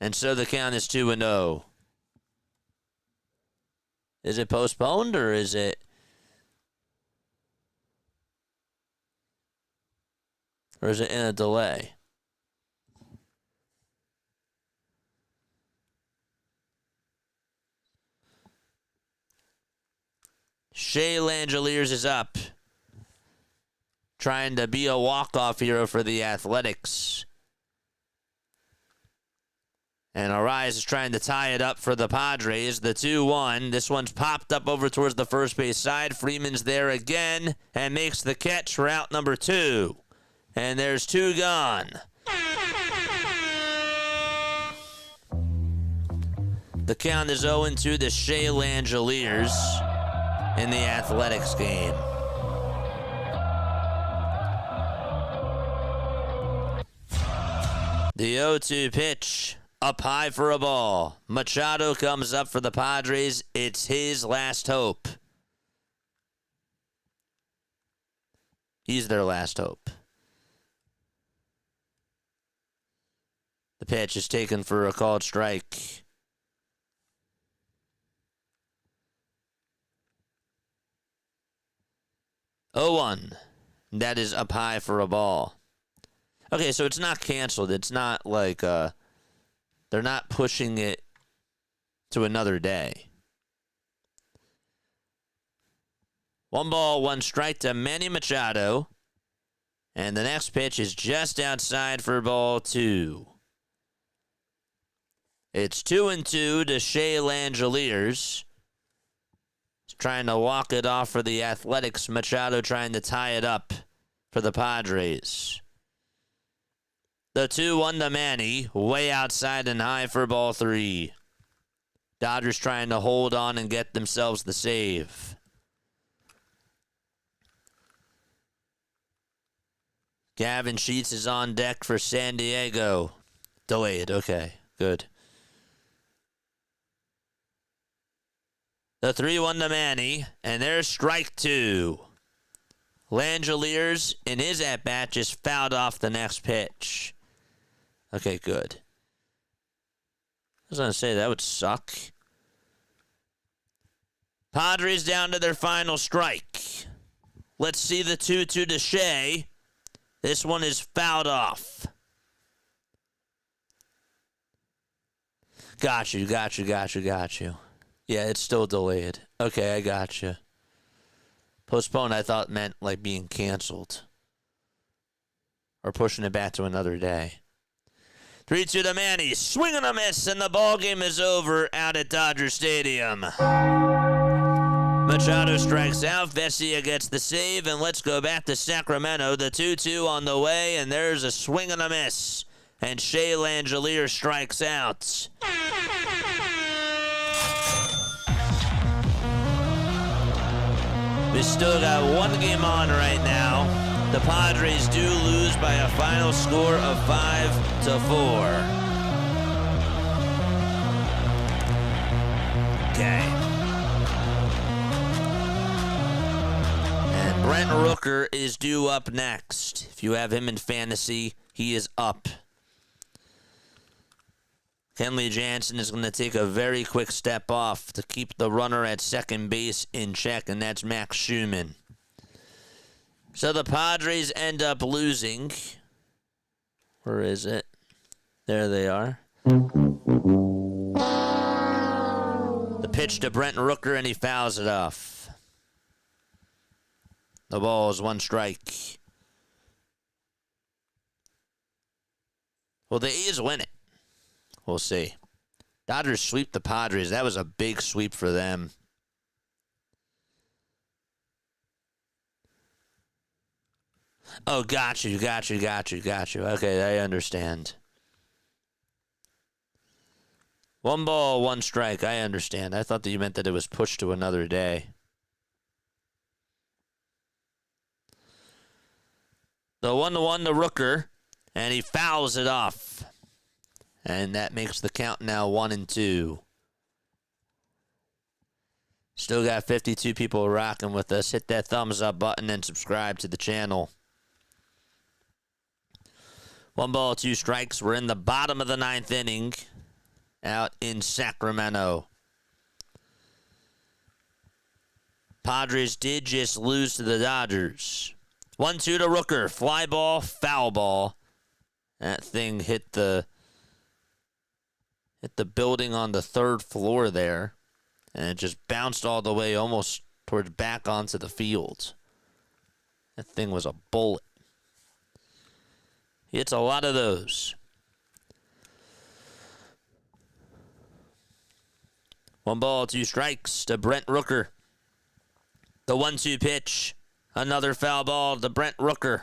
And so the count is 2-0. Is it postponed or is it... Or is it in a delay? Shea Langeliers is up. Trying to be a walk-off hero for the Athletics. And Ariz is trying to tie it up for the Padres. The 2-1. This one's popped up over towards the first base side. Freeman's there again and makes the catch for out number 2. And there's 2 gone. The count is 0-2 to Shea Langeliers in the Athletics game. The 0-2 pitch, up high for a ball. Machado comes up for the Padres. It's his last hope. He's their last hope. The pitch is taken for a called strike. Oh, 1. That is up high for a ball. Okay, so it's not canceled. It's not like they're not pushing it to another day. 1 ball, 1 strike to Manny Machado. And the next pitch is just outside for ball 2. It's 2-2 to Shea Langeliers. He's trying to walk it off for the Athletics. Machado trying to tie it up for the Padres. The 2-1 to Manny, way outside and high for ball 3. Dodgers trying to hold on and get themselves the save. Gavin Sheets is on deck for San Diego. Delayed, okay, good. The 3-1 to Manny, and there's strike 2. Langeliers, in his at-bat, just fouled off the next pitch. Okay, good. I was going to say, that would suck. Padres down to their final strike. Let's see the 2-2 to Shea. This one is fouled off. Got you. Yeah, it's still delayed. Okay, I got you. Postponed, I thought meant like being canceled. Or pushing it back to another day. 3-2 to Manny. Swing and a miss, and the ball game is over out at Dodger Stadium. Machado strikes out. Vesia gets the save, and let's go back to Sacramento. The 2-2 on the way, and there's a swing and a miss. And Shea Langeliers strikes out. We still got 1 game on right now. The Padres do lose by a final score of 5-4. Okay. And Brent Rooker is due up next. If you have him in fantasy, he is up. Kenley Jansen is going to take a very quick step off to keep the runner at second base in check, and that's Max Schumann. So the Padres end up losing. Where is it? There they are. The pitch to Brent Rooker, and he fouls it off. The ball is 1 strike. Will the A's win it? We'll see. Dodgers sweep the Padres. That was a big sweep for them. Oh, got you. Okay, I understand. 1 ball, 1 strike. I understand. I thought that you meant that it was pushed to another day. The 1-1 to Rooker, and he fouls it off. And that makes the count now 1-2. Still got 52 people rocking with us. Hit that thumbs up button and subscribe to the channel. 1 ball, 2 strikes. We're in the bottom of the 9th inning out in Sacramento. Padres did just lose to the Dodgers. 1-2 to Rooker. Fly ball, foul ball. That thing hit the building on the 3rd floor there, and it just bounced all the way almost towards back onto the field. That thing was a bullet. He hits a lot of those. 1 ball, 2 strikes to Brent Rooker. The 1-2 pitch. Another foul ball to Brent Rooker.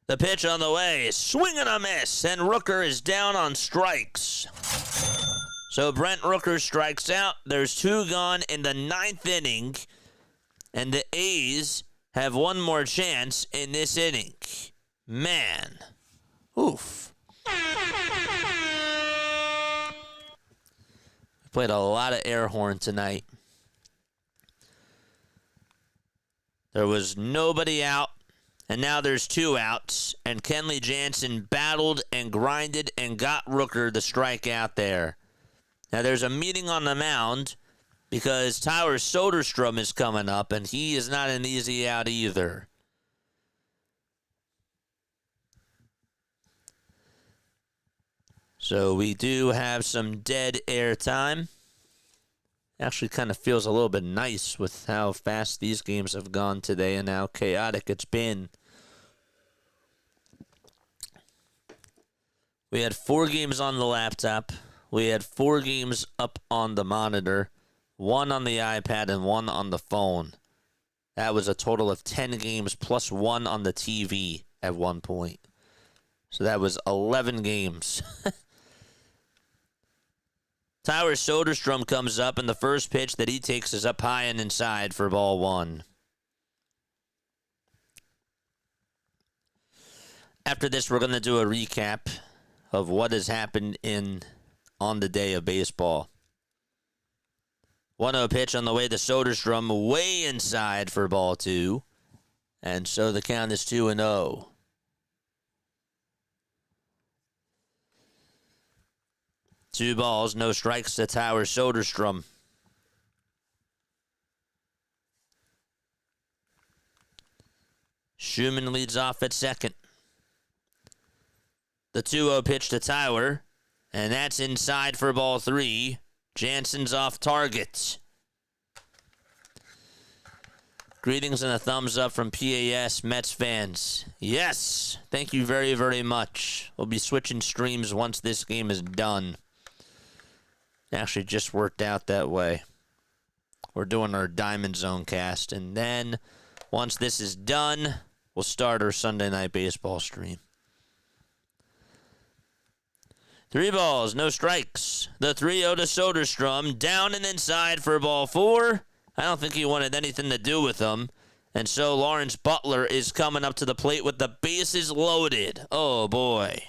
The pitch on the way, swing and a miss, and Rooker is down on strikes. So Brent Rooker strikes out. There's 2 gone in the 9th inning, and the A's have 1 more chance in this inning. Man. Oof. We played a lot of air horn tonight. There was nobody out. And now there's 2 outs, and Kenley Jansen battled and grinded and got Rooker the strikeout there. Now there's a meeting on the mound because Tyler Soderstrom is coming up, and he is not an easy out either. So we do have some dead air time. Actually kind of feels a little bit nice with how fast these games have gone today and how chaotic it's been. We had 4 games on the laptop. We had 4 games up on the monitor, 1 on the iPad and 1 on the phone. That was a total of 10 games plus 1 on the TV at one point. So that was 11 games. Tyler Soderstrom comes up, and the first pitch that he takes is up high and inside for ball 1. After this, we're going to do a recap of what has happened on the day of baseball. 1-0 pitch on the way to Soderstrom, way inside for ball 2. And so the count is 2-0. Two balls, no strikes to Tyler Soderstrom. Schumann leads off at second. The 2-0 pitch to Tyler, and that's inside for ball 3. Jansen's off target. Greetings and a thumbs up from PAS Mets fans. Yes, thank you very, very much. We'll be switching streams once this game is done. Actually just worked out that way. We're doing our Diamondzone cast, and then once this is done, we'll start our Sunday Night Baseball stream. 3 balls, no strikes. The 3-0 to Soderstrom, down and inside for ball 4. I don't think he wanted anything to do with him. And so Lawrence Butler is coming up to the plate with the bases loaded. Oh, boy.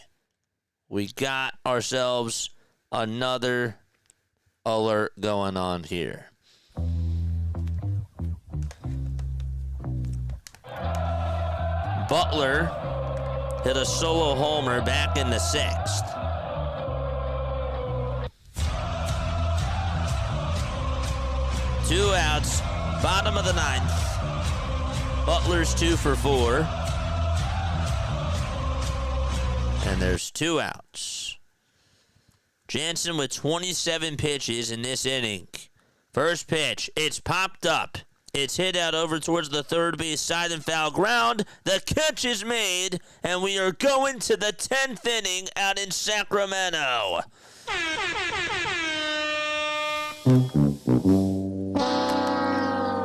We got ourselves another alert going on here. Butler hit a solo homer back in the 6th. Two outs, bottom of the 9th. Butler's 2 for 4. And there's 2 outs. Jansen with 27 pitches in this inning. First pitch, it's popped up. It's hit out over towards the third base side and foul ground. The catch is made, and we are going to the 10th inning out in Sacramento.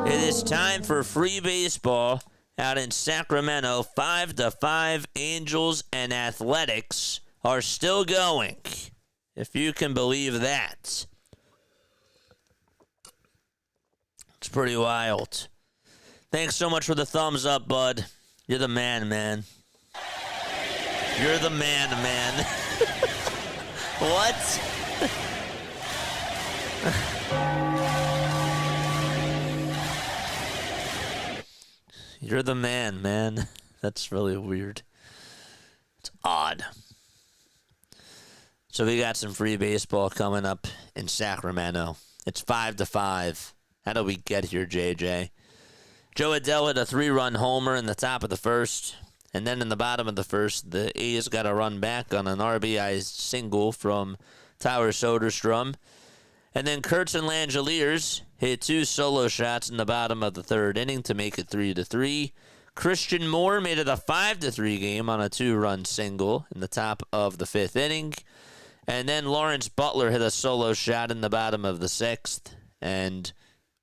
It is time for free baseball out in Sacramento. 5-5 Angels and Athletics are still going, if you can believe that. It's pretty wild. Thanks so much for the thumbs up, bud. You're the man, man. You're the man, man. What? You're the man, man. That's really weird. It's odd. So we got some free baseball coming up in Sacramento. It's 5-5. How do we get here, JJ? Joe Adell hit a 3-run homer in the top of the first. And then in the bottom of the first, the A's got a run back on an RBI single from Tyler Soderstrom. And then Kurtz and Langeliers hit 2 solo shots in the bottom of the 3rd inning to make it 3-3. Christian Moore made it a 5-3 game on a 2-run single in the top of the 5th inning. And then Lawrence Butler hit a solo shot in the bottom of the 6th. And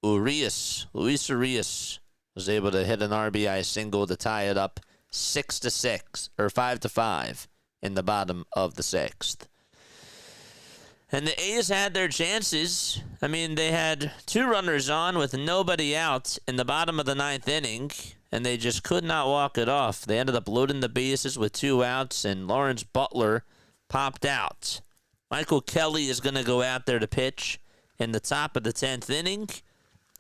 Luis Urias was able to hit an RBI single to tie it up 6-6 or 5-5 in the bottom of the 6th. And the A's had their chances. I mean, they had 2 runners on with nobody out in the bottom of the 9th inning, and they just could not walk it off. They ended up loading the bases with 2 outs, and Lawrence Butler popped out. Michael Kelly is going to go out there to pitch in the top of the 10th inning.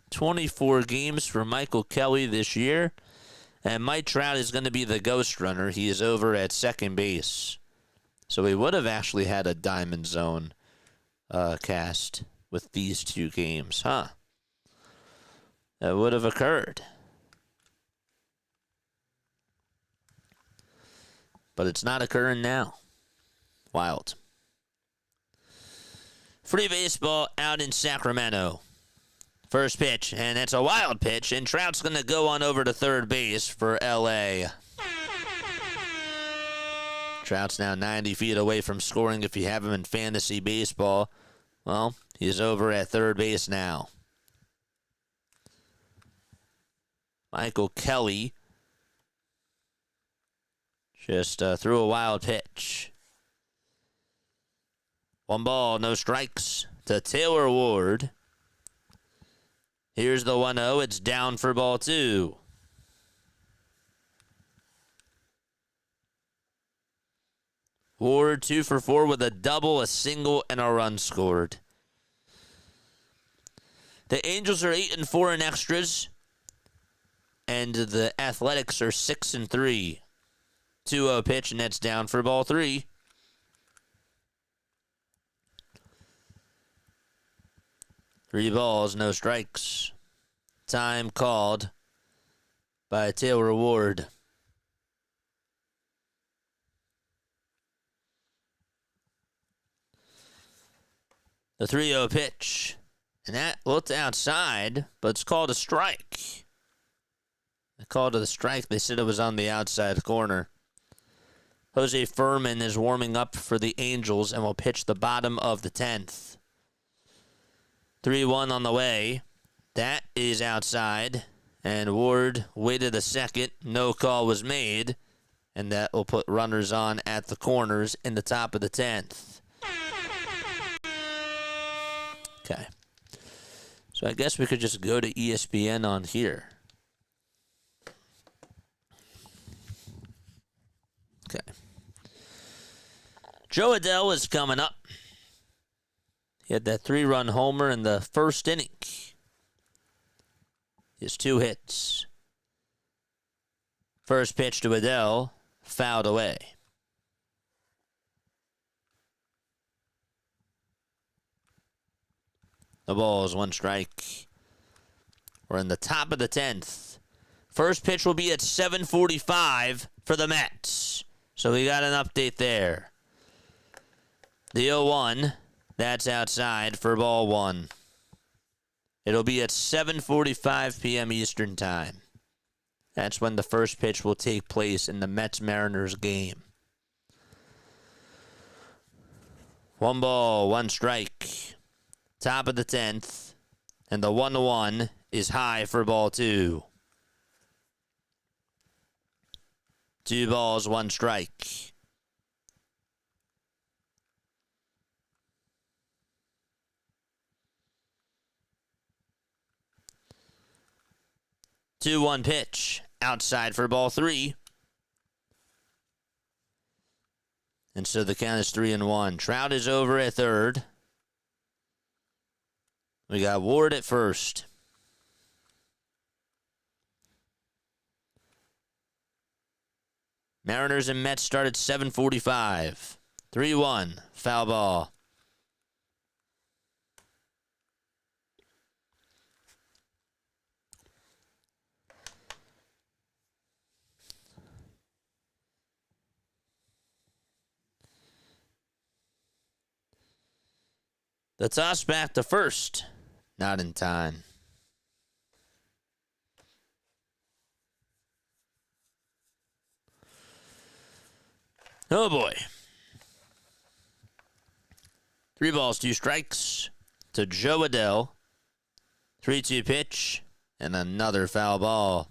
24 games for Michael Kelly this year. And Mike Trout is going to be the ghost runner. He is over at second base. So we would have actually had a Diamond Zone cast with these 2 games, huh? That would have occurred. But it's not occurring now. Wild. Free baseball out in Sacramento. First pitch, and it's a wild pitch, and Trout's going to go on over to third base for L.A. Trout's now 90 feet away from scoring if you have him in fantasy baseball. Well, he's over at third base now. Michael Kelly just threw a wild pitch. 1 ball, no strikes to Taylor Ward. Here's the 1-0. It's down for ball 2. Ward 2 for 4 with a double, a single, and a run scored. The Angels are 8-4 in extras, and the Athletics are 6-3. 2-0 pitch, and that's down for ball 3. Three balls, no strikes. Time called by Taylor Ward. The 3-0 pitch. And that looked outside, but it's called a strike. They called it a strike. They said it was on the outside corner. Jose Furman is warming up for the Angels and will pitch the bottom of the 10th. 3-1 on the way. That is outside. And Ward waited a second. No call was made. And that will put runners on at the corners in the top of the 10th. Okay. So I guess we could just go to ESPN on here. Okay. Joe Adell is coming up. He had that 3-run homer in the first inning. His 2 hits. First pitch to Adell, fouled away. The ball is 1 strike. We're in the top of the 10th. First pitch will be at 7:45 for the Mets. So we got an update there. The 0-1, that's outside for ball 1. It'll be at 7:45 p.m. Eastern Time. That's when the first pitch will take place in the Mets-Mariners game. 1 ball, 1 strike. Top of the 10th. And the 1-1 is high for ball 2. 2 balls, 1 strike. Two 1 pitch. Outside for ball 3. And so the count is 3-1. Trout is over at third. We got Ward at first. Mariners and Mets start at 7:45. 3-1. Foul ball. The toss back to first. Not in time. Oh boy. 3 balls, 2 strikes to Joe Adell. 3-2 pitch and another foul ball.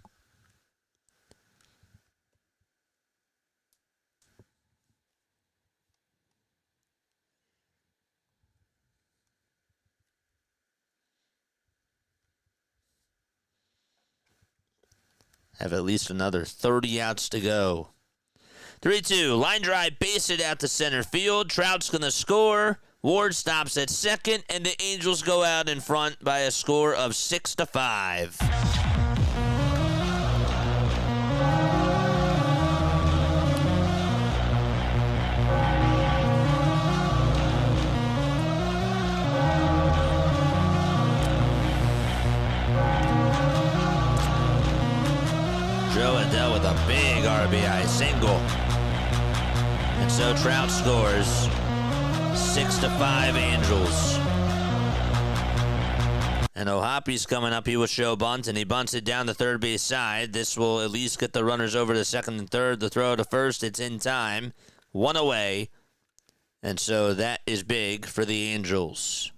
Have at least another 30 outs to go. 3-2. Line drive, base it out to center field. Trout's going to score. Ward stops at second, and the Angels go out in front by a score of 6-5. Joe Adell with a big RBI single. And so Trout scores. 6-5 Angels. And O'Hoppy's coming up. He will show bunt, and he bunts it down the third base side. This will at least get the runners over to second and third. The throw to first, it's in time. 1 away. And so that is big for the Angels.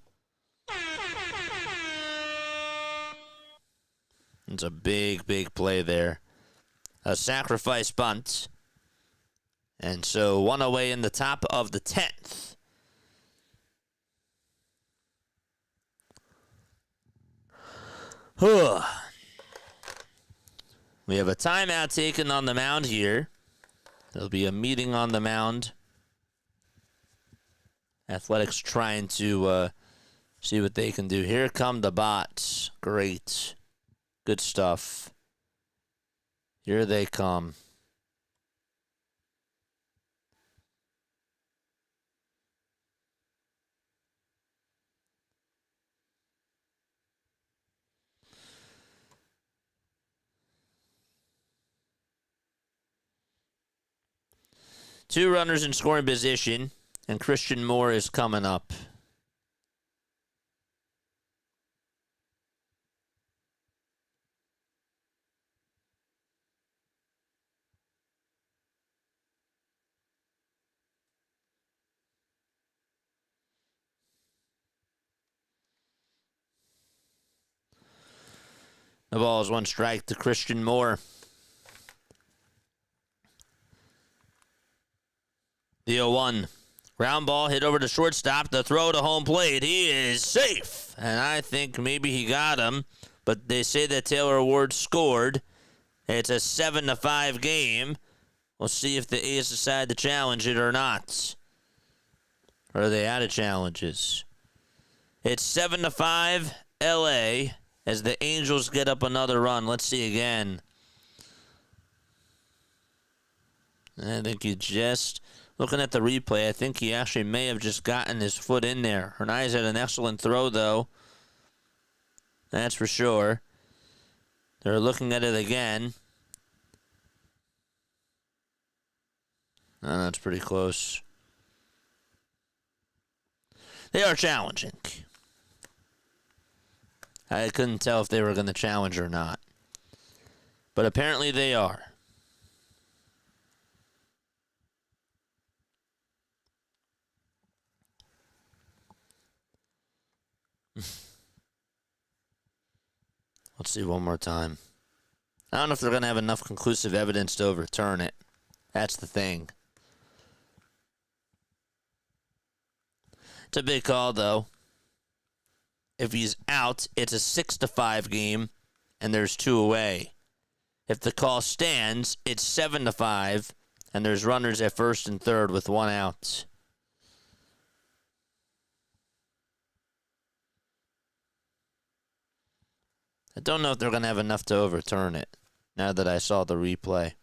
It's a big, big play there. A sacrifice bunt. And so 1 away in the top of the 10th. We have a timeout taken on the mound here. There'll be a meeting on the mound. Athletics trying to see what they can do. Here come the bots. Great. Good stuff. Here they come. Two runners in scoring position, and Christian Moore is coming up. The ball is 1 strike to Christian Moore. The 0-1. Ground ball hit over to shortstop. The throw to home plate. He is safe. And I think maybe he got him. But they say that Taylor Ward scored. It's a 7-5 game. We'll see if the A's decide to challenge it or not. Or are they out of challenges? It's 7-5 LA as the Angels get up another run. Let's see again. I think he just... Looking at the replay, I think he actually may have just gotten his foot in there. Hernandez had an excellent throw, though. That's for sure. They're looking at it again. Oh, that's pretty close. They are challenging. I couldn't tell if they were going to challenge or not. But apparently they are. Let's see one more time. I don't know if they're going to have enough conclusive evidence to overturn it. That's the thing. It's a big call, though. If he's out, it's a 6-5 game, and there's 2 away. If the call stands, it's 7-5, and there's runners at first and third with 1 out. I don't know if they're going to have enough to overturn it, now that I saw the replay.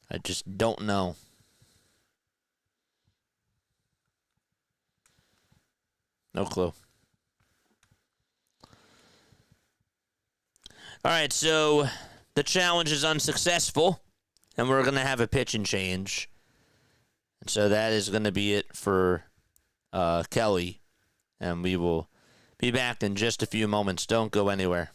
I just don't know. No clue. All right, so the challenge is unsuccessful, and we're going to have a pitching change. And so that is going to be it for Kelly, and we will be back in just a few moments. Don't go anywhere.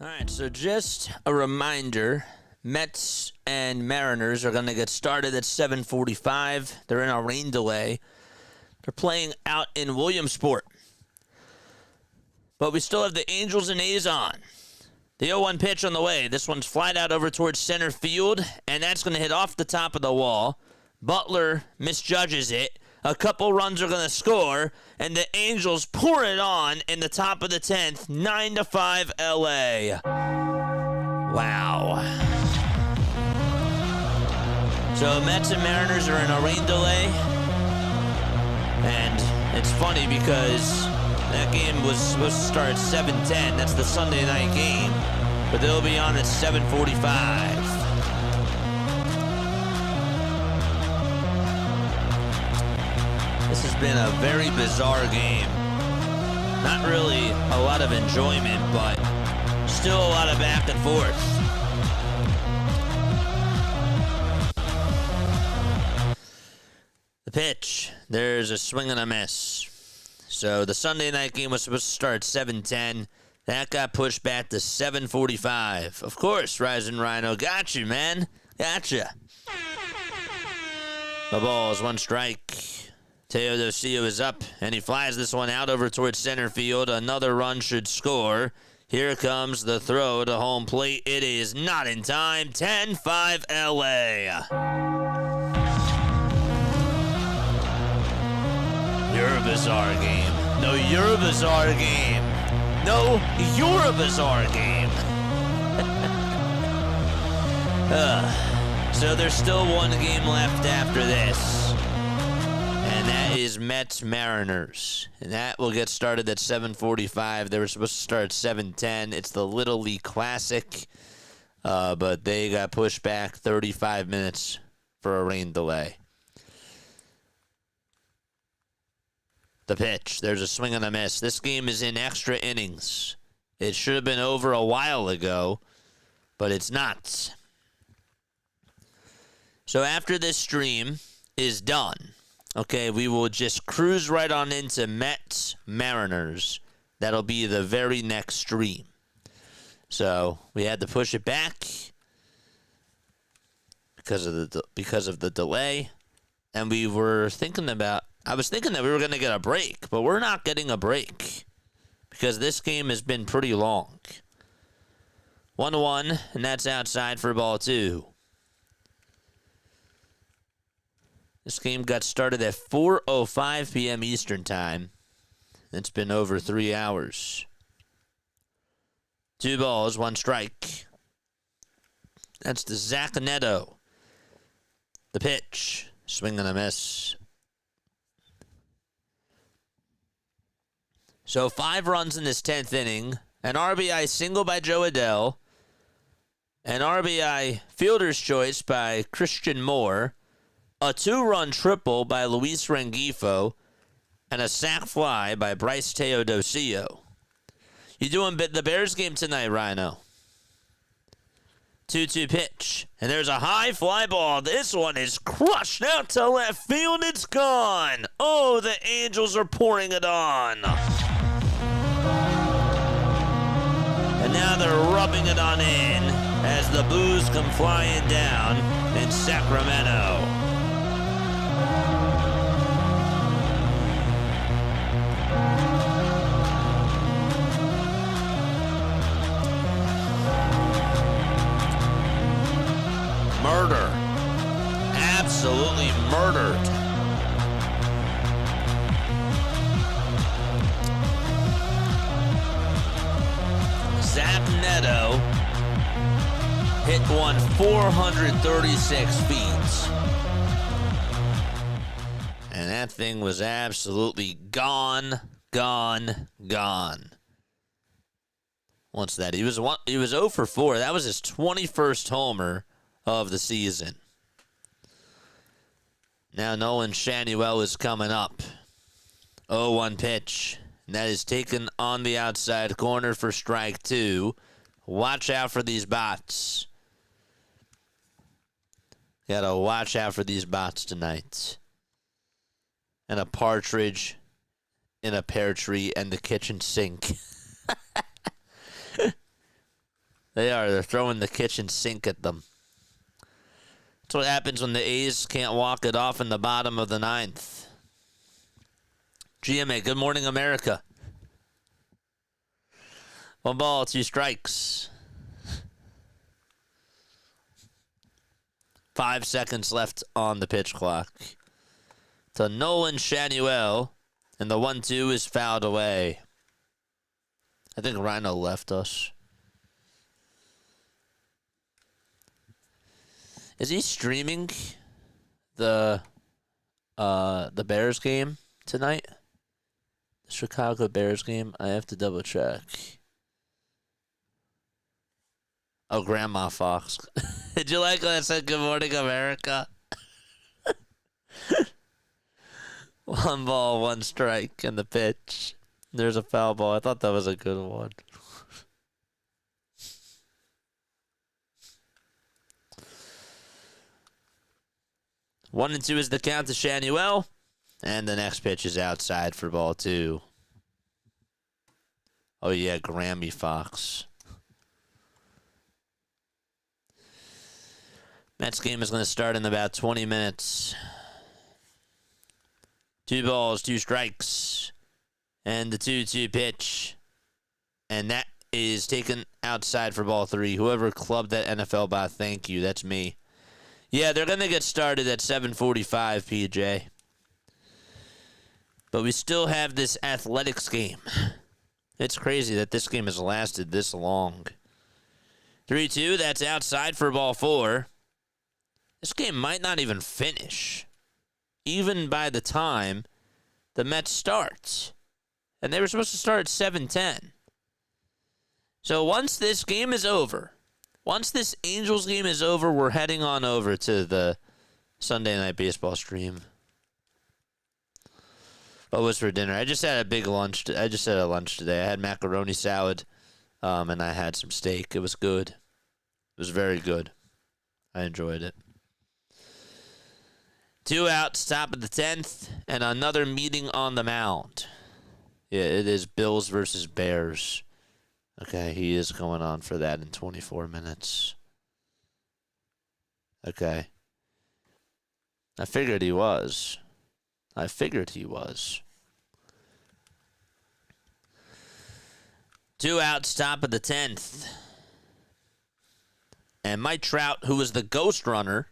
All right, so just a reminder, Mets and Mariners are going to get started at 7:45. They're in a rain delay. They're playing out in Williamsport. But we still have the Angels and A's on. The 0-1 pitch on the way. This one's flied out over towards center field, and that's going to hit off the top of the wall. Butler misjudges it. A couple runs are going to score, and the Angels pour it on in the top of the 10th, 9-5 LA. Wow. So Mets and Mariners are in a rain delay, and it's funny because that game was supposed to start at 7:10. That's the Sunday night game, but they'll be on at 7:45. This has been a very bizarre game. Not really a lot of enjoyment, but still a lot of back and forth. The pitch. There's a swing and a miss. So the Sunday night game was supposed to start at 7:10. That got pushed back to 7:45. Of course, Rising Rhino. Got you, man. Gotcha. The ball is one strike. Teodosio is up, and he flies this one out over towards center field. Another run should score. Here comes the throw to home plate. It is not in time. 10-5 LA. You're a bizarre game. No, you're a bizarre game. No, you're a bizarre game. So there's still one game left after this. And that is Mets-Mariners. And that will get started at 7:45. They were supposed to start at 7:10. It's the Little League Classic. But they got pushed back 35 minutes for a rain delay. The pitch. There's a swing and a miss. This game is in extra innings. It should have been over a while ago, but it's not. So after this stream is done, okay, we will just cruise right on into Mets Mariners. That'll be the very next stream. So we had to push it back because of the delay, and we were thinking about. I was thinking that we were going to get a break, but we're not getting a break because this game has been pretty long. 1-1, and that's outside for ball 2. This game got started at 4:05 p.m. Eastern Time. It's been over 3 hours. 2 balls, 1 strike. That's to Zach Neto. The pitch. Swing and a miss. So 5 runs in this 10th inning. An RBI single by Joe Adell. An RBI fielder's choice by Christian Moore. A 2-run triple by Luis Rengifo. And a sac fly by Bryce Teodosio. You doing the Bears game tonight, Rhino? 2-2 pitch. And there's a high fly ball. This one is crushed out to left field. It's gone. Oh, the Angels are pouring it on. And now they're rubbing it on in as the boos come flying down in Sacramento. Murder. Absolutely murdered. Zach Neto hit one 436 feet. And that thing was absolutely gone. What's that? He was 0 for 4. That was his 21st homer of the season. Now Nolan Shanuel is coming up. 0-1 pitch. And that is taken on the outside corner for strike 2. Watch out for these bots. Gotta watch out for these bots tonight. And a partridge in a pear tree and the kitchen sink. They're throwing the kitchen sink at them. That's what happens when the A's can't walk it off in the bottom of the 9th. GMA, Good Morning America. 1 ball, 2 strikes. 5 seconds left on the pitch clock. to Nolan Shanuel, and the 1-2 is fouled away. I think Rhino left us. Is he streaming the Bears game tonight? The Chicago Bears game? I have to double check. Oh, Grandma Fox. Did you like when I said Good Morning America? 1 ball, 1 strike in the pitch. There's a foul ball. I thought that was a good one. One and 2 is the count to Shanuel. And the next pitch is outside for ball 2. Oh, yeah, Grammy Fox. Mets game is going to start in about 20 minutes. 2 balls, 2 strikes. And the 2-2 pitch. And that is taken outside for ball 3. Whoever clubbed that NFL bot, thank you. That's me. Yeah, they're going to get started at 7:45, PJ. But we still have this athletics game. It's crazy that this game has lasted this long. 3-2, that's outside for ball 4. This game might not even finish, even by the time the Mets start. And they were supposed to start at 7:10. So once this game is over, once this Angels game is over, we're heading on over to the Sunday Night Baseball stream. What was for dinner? I just had a big lunch. I just had a lunch today. I had macaroni salad, and I had some steak. It was good. It was very good. I enjoyed it. 2 outs, top of the 10th, and another meeting on the mound. Yeah, it is Bills versus Bears. Okay, he is going on for that in 24 minutes. Okay. I figured he was. 2 outs, top of the 10th. And Mike Trout, who was the ghost runner,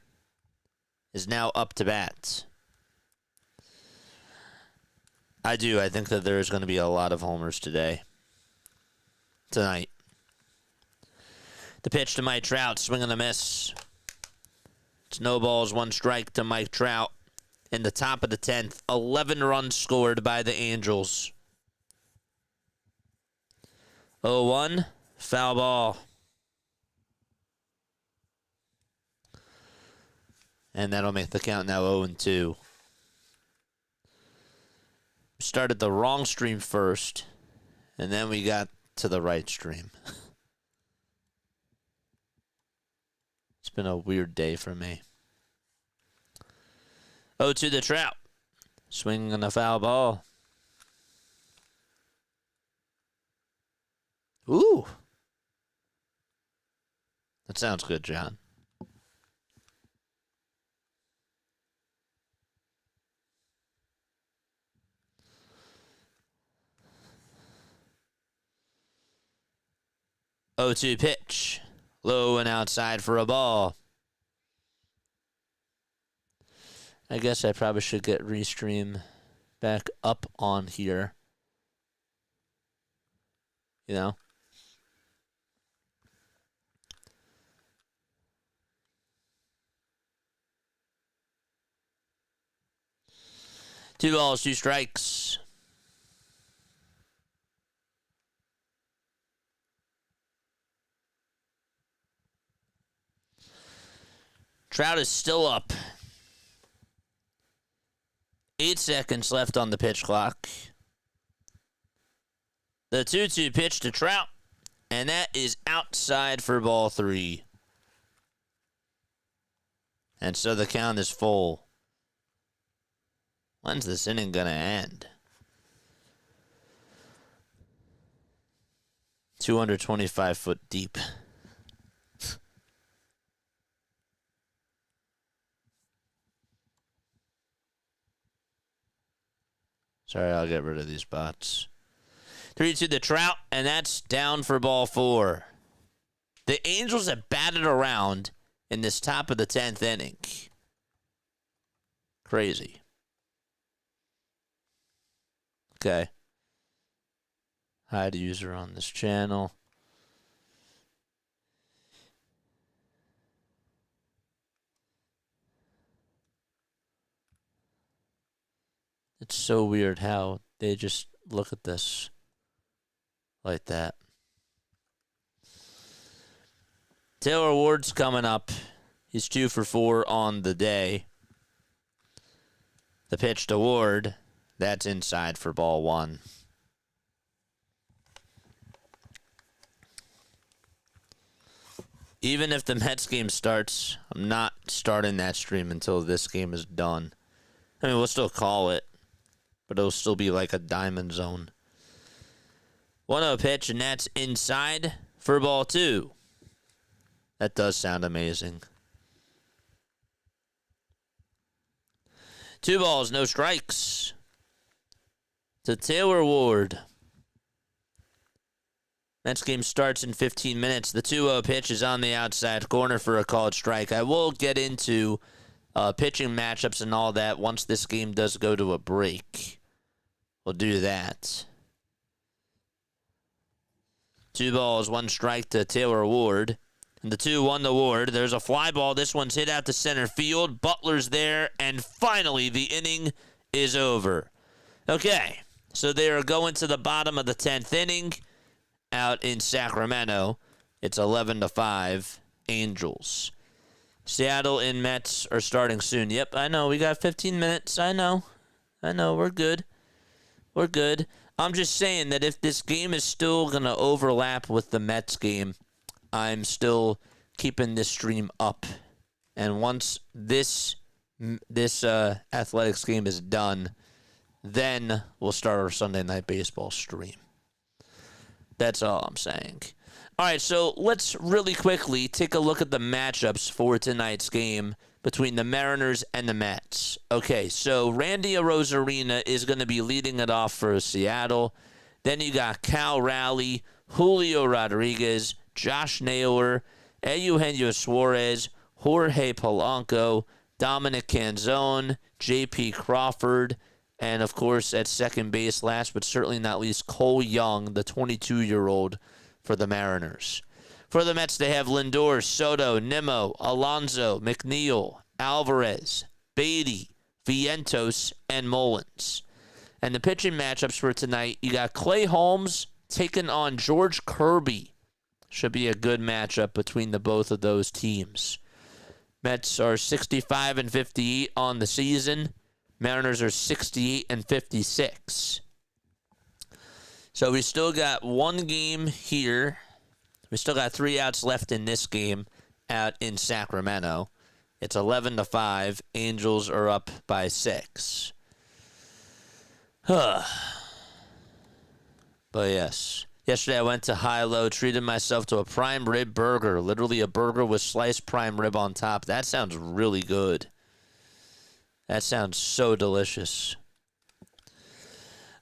is now up to bat. I think that there's going to be a lot of homers tonight. The pitch to Mike Trout, swing and a miss. It's no balls, 1 strike to Mike Trout. In the top of the 10th, 11 runs scored by the Angels. 0-1, foul ball. And that'll make the count now 0-2. We started the wrong stream first, and then we got to the right stream. It's been a weird day for me. 0-2 the Trout. Swinging on the foul ball. Ooh. That sounds good, John. Oh, 2 pitch. Low and outside for a ball. I guess I probably should get Restream back up on here. You know? Two balls, 2 strikes. Trout is still up. 8 seconds left on the pitch clock. The 2-2 pitch to Trout, and that is outside for ball 3. And so the count is full. When's this inning going to end? 225 foot deep. Sorry, I'll get rid of these bots. 3-2 the Trout, and that's down for ball 4. The Angels have batted around in this top of the 10th inning. Crazy. Okay. Hide user on this channel. It's so weird how they just look at this like that. Taylor Ward's coming up. He's 2 for 4 on the day. The pitch to Ward, that's inside for ball 1. Even if the Mets game starts, I'm not starting that stream until this game is done. I mean, we'll still call it, but it'll still be like a diamond zone. 1-0 pitch, and that's inside for ball 2. That does sound amazing. 2 balls, no strikes. To Taylor Ward. Mets game starts in 15 minutes. The 2-0 pitch is on the outside corner for a called strike. I will get into pitching matchups and all that once this game does go to a break. We'll do that. 2 balls, 1 strike to Taylor Ward. And the 2-1 to Ward. There's a fly ball. This one's hit out to center field. Butler's there. And finally, the inning is over. Okay, so they are going to the bottom of the 10th inning out in Sacramento. It's 11-5, Angels. Seattle and Mets are starting soon. Yep, I know. We got 15 minutes. I know. We're good. We're good. I'm just saying that if this game is still going to overlap with the Mets game, I'm still keeping this stream up. And once this athletics game is done, then we'll start our Sunday Night Baseball stream. That's all I'm saying. All right, so let's really quickly take a look at the matchups for tonight's game between the Mariners and the Mets. Okay, so Randy Arozarena is going to be leading it off for Seattle. Then you got Cal Raleigh, Julio Rodriguez, Josh Naylor, Eugenio Suarez, Jorge Polanco, Dominic Canzone, J.P. Crawford, and, of course, at second base, last but certainly not least, Cole Young, the 22-year-old for the Mariners. For the Mets, they have Lindor, Soto, Nimmo, Alonso, McNeil, Alvarez, Beatty, Vientos, and Mullins. And the pitching matchups for tonight, you got Clay Holmes taking on George Kirby. Should be a good matchup between the both of those teams. Mets are 65-58 on the season. Mariners are 68-56. So we still got one game here. We still got 3 outs left in this game out in Sacramento. It's 11-5. Angels are up by 6. But yes. Yesterday I went to High-Low, treated myself to a prime rib burger. Literally a burger with sliced prime rib on top. That sounds really good. That sounds so delicious.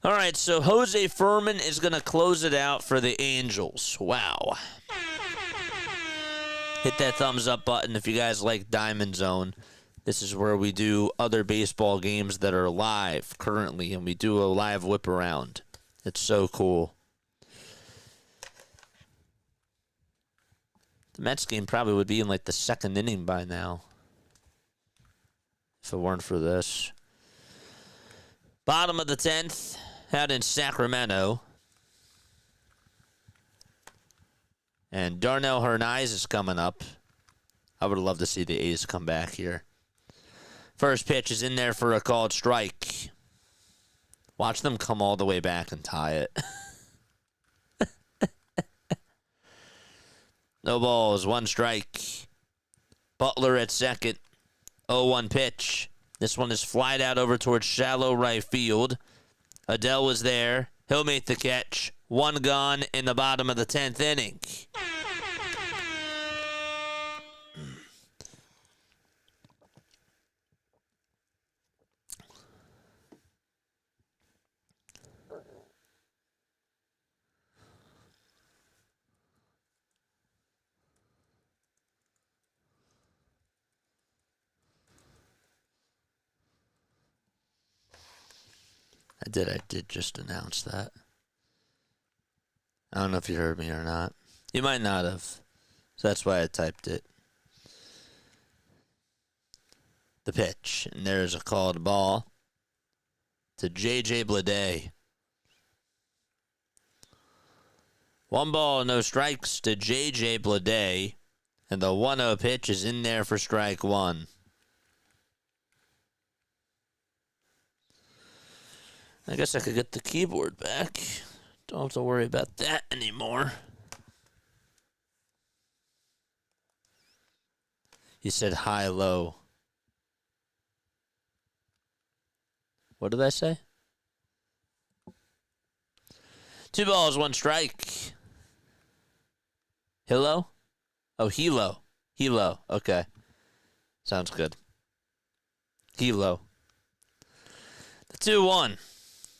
All right, so Jose Furman is going to close it out for the Angels. Wow. Hit that thumbs up button if you guys like Diamond Zone. This is where we do other baseball games that are live currently, and we do a live whip around. It's so cool. The Mets game probably would be in like the 2nd inning by now, if it weren't for this. Bottom of the 10th, out in Sacramento. And Darnell Hernaiz is coming up. I would love to see the A's come back here. First pitch is in there for a called strike. Watch them come all the way back and tie it. No balls, 1 strike. Butler at second. 0-1 pitch. This one is flied out over towards shallow right field. Adele was there. He'll make the catch. 1 gone in the bottom of the 10th inning. I did just announce that. I don't know if you heard me or not. You might not have. So that's why I typed it. The pitch. And there's a called ball to J.J. Bleday. 1 ball, no strikes to J.J. Bleday. And the 1-0 pitch is in there for strike 1. I guess I could get the keyboard back. Don't have to worry about that anymore. He said high-low. What did I say? 2 balls, 1 strike. Hilo? Oh, Hilo. Hilo. Okay. Sounds good. Hilo. The 2-1.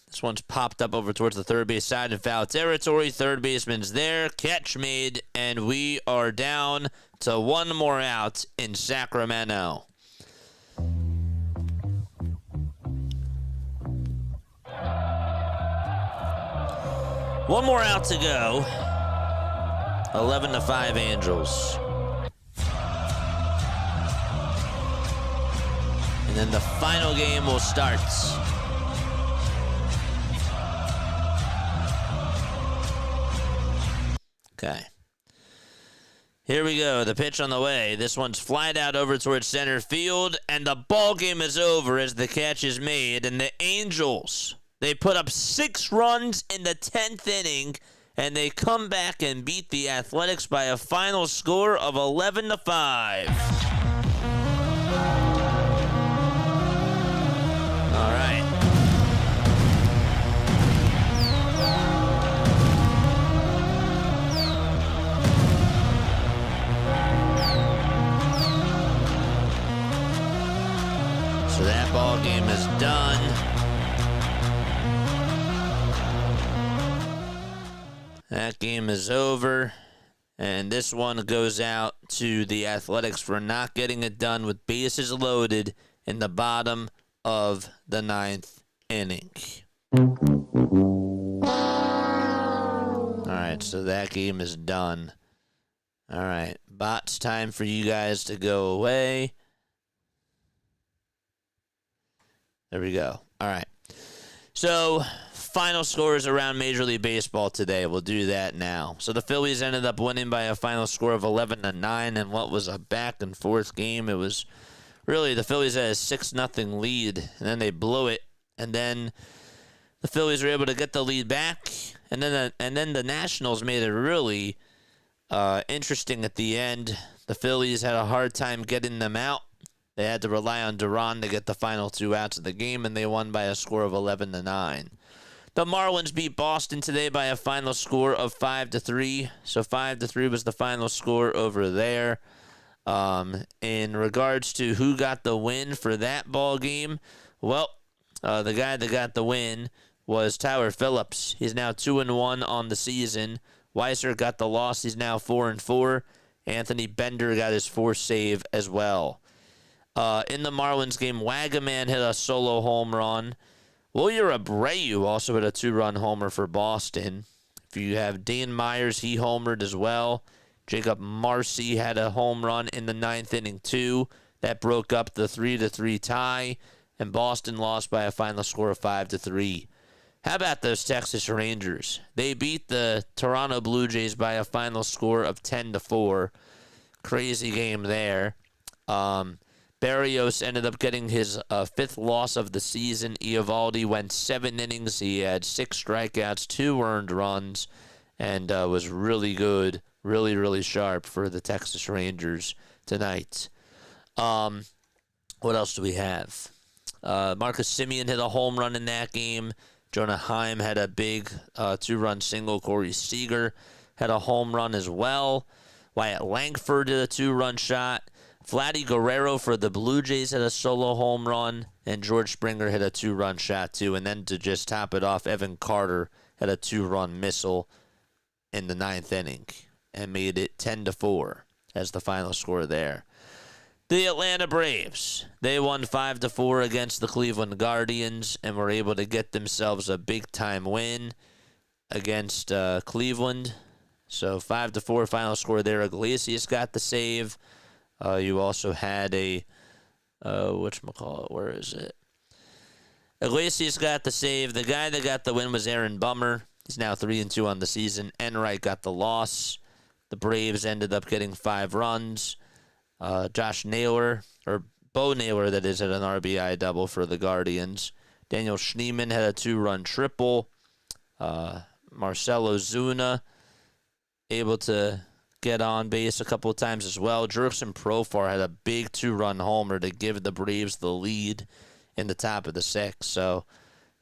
This one's popped up over towards the third base side in foul territory. Third baseman's there. Catch made. And we are down to 1 more out in Sacramento. One more out to go. 11-5 Angels. And then the final game will start. Okay. Here we go. The pitch on the way. This one's flied out over towards center field, and the ball game is over as the catch is made. And the Angels, they put up 6 runs in the 10th inning, and they come back and beat the Athletics by a final score of 11-5. All right. So that ball game is done. That game is over. And this one goes out to the Athletics for not getting it done with bases loaded in the bottom of the 9th inning. All right, so that game is done. All right, bots, time for you guys to go away. There we go. All right. So, final scores around Major League Baseball today. We'll do that now. So, the Phillies ended up winning by a final score of 11-9 in what was a back-and-forth game. It was really the Phillies had a 6-0 lead, and then they blew it. And then the Phillies were able to get the lead back. And then the Nationals made it really interesting at the end. The Phillies had a hard time getting them out. They had to rely on Duran to get the final 2 outs of the game, and they won by a score of 11-9. The Marlins beat Boston today by a final score of 5-3. So 5-3 was the final score over there. In regards to who got the win for that ball game, well, the guy that got the win was Tyler Phillips. He's now 2-1 on the season. Weiser got the loss. He's now 4-4. Anthony Bender got his 4th save as well. In the Marlins game, Wagaman hit a solo home run. Wilyer Abreu also hit a 2-run homer for Boston. If you have Dan Myers, he homered as well. Jacob Marcy had a home run in the 9th inning too. That broke up the 3-3 tie, and Boston lost by a final score of 5-3. How about those Texas Rangers? They beat the Toronto Blue Jays by a final score of 10-4. Crazy game there. Barrios ended up getting his 5th loss of the season. Eovaldi went 7 innings. He had 6 strikeouts, 2 earned runs, and was really good, really, really sharp for the Texas Rangers tonight. What else do we have? Marcus Semien hit a home run in that game. Jonah Heim had a big 2-run single. Corey Seager had a home run as well. Wyatt Langford did a 2-run shot. Vladdy Guerrero for the Blue Jays had a solo home run, and George Springer hit a 2-run shot too. And then to just top it off, Evan Carter had a 2-run missile in the 9th inning and made it 10-4 as the final score there. The Atlanta Braves, they won 5-4 against the Cleveland Guardians and were able to get themselves a big-time win against Cleveland. So 5-4 final score there. Iglesias got the save. You also had a, whatchamacallit, where is it? Iglesias got the save. The guy that got the win was Aaron Bummer. He's now 3-2 on the season. Enright got the loss. The Braves ended up getting 5 runs. Josh Naylor, or Bo Naylor, that is, had an RBI double for the Guardians. Daniel Schneemann had a 2-run triple. Marcelo Zuna able to get on base a couple of times as well. Jurickson Profar had a big 2-run homer to give the Braves the lead in the top of the 6th. So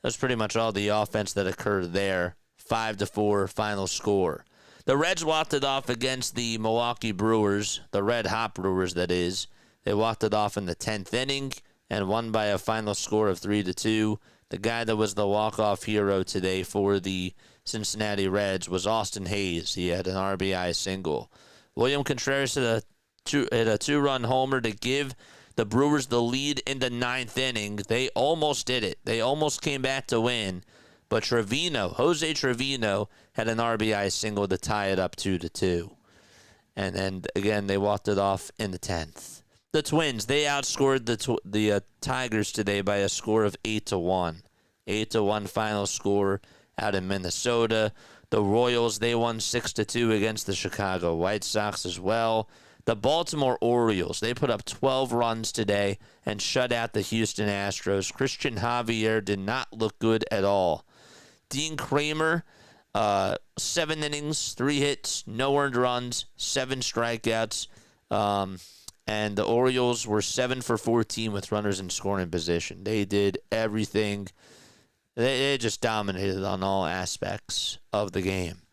that's pretty much all the offense that occurred there. 5-4 final score. The Reds walked it off against the Milwaukee Brewers, the Red Hot Brewers, that is. They walked it off in the 10th inning and won by a final score of 3-2. The guy that was the walk-off hero today for the Cincinnati Reds was Austin Hayes. He had an RBI single. William Contreras hit a 2-run homer to give the Brewers the lead in the 9th inning. They almost did it. They almost came back to win. But Jose Trevino, had an RBI single to tie it up 2-2. And then, again, they walked it off in the 10th. The Twins, they outscored the Tigers today by a score of 8-1. 8-1 final score out in Minnesota. The Royals, they won 6-2 against the Chicago White Sox as well. The Baltimore Orioles, they put up 12 runs today and shut out the Houston Astros. Christian Javier did not look good at all. Dean Kramer, 7 innings, 3 hits, no earned runs, 7 strikeouts. And the Orioles were 7 for 14 with runners in scoring position. They did everything. They just dominated on all aspects of the game.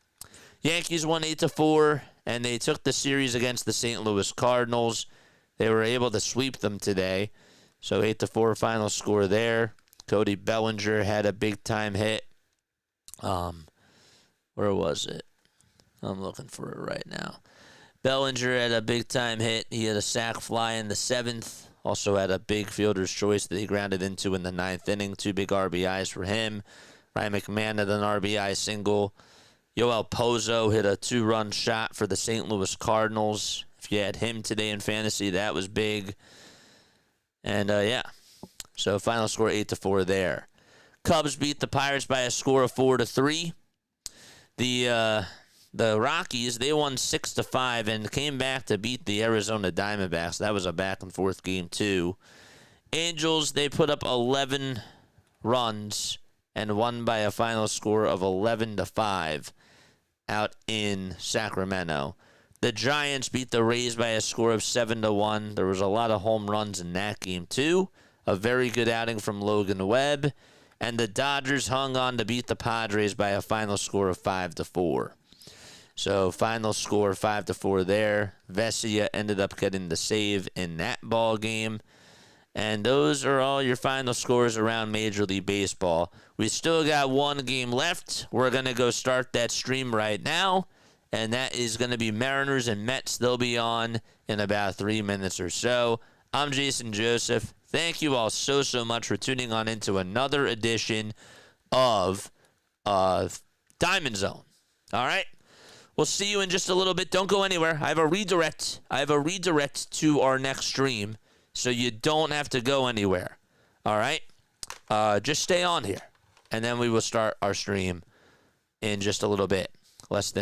Yankees won 8-4, and they took the series against the St. Louis Cardinals. They were able to sweep them today. So 8-4 final score there. Cody Bellinger had a big-time hit. Where was it? I'm looking for it right now. Bellinger had a big-time hit. He had a sac fly in the 7th. Also had a big fielder's choice that he grounded into in the 9th inning. 2 big RBIs for him. Ryan McMahon had an RBI single. Yoel Pozo hit a 2-run shot for the St. Louis Cardinals. If you had him today in fantasy, that was big. And, yeah. So final score 8-4 there. Cubs beat the Pirates by a score of 4-3. The Rockies, they won 6-5 and came back to beat the Arizona Diamondbacks. That was a back-and-forth game, too. Angels, they put up 11 runs and won by a final score of 11-5 out in Sacramento. The Giants beat the Rays by a score of 7-1. There was a lot of home runs in that game, too. A very good outing from Logan Webb. And the Dodgers hung on to beat the Padres by a final score of 5-4. So final score 5-4 there. Vesia ended up getting the save in that ball game. And those are all your final scores around Major League Baseball. We still got one game left. We're going to go start that stream right now. And that is going to be Mariners and Mets. They'll be on in about 3 minutes or so. I'm Jason Joseph. Thank you all so much for tuning on into another edition of Diamond Zone. All right? We'll see you in just a little bit. Don't go anywhere. I have a redirect to our next stream, so you don't have to go anywhere. All right? Just stay on here, and then we will start our stream in just a little bit. Less than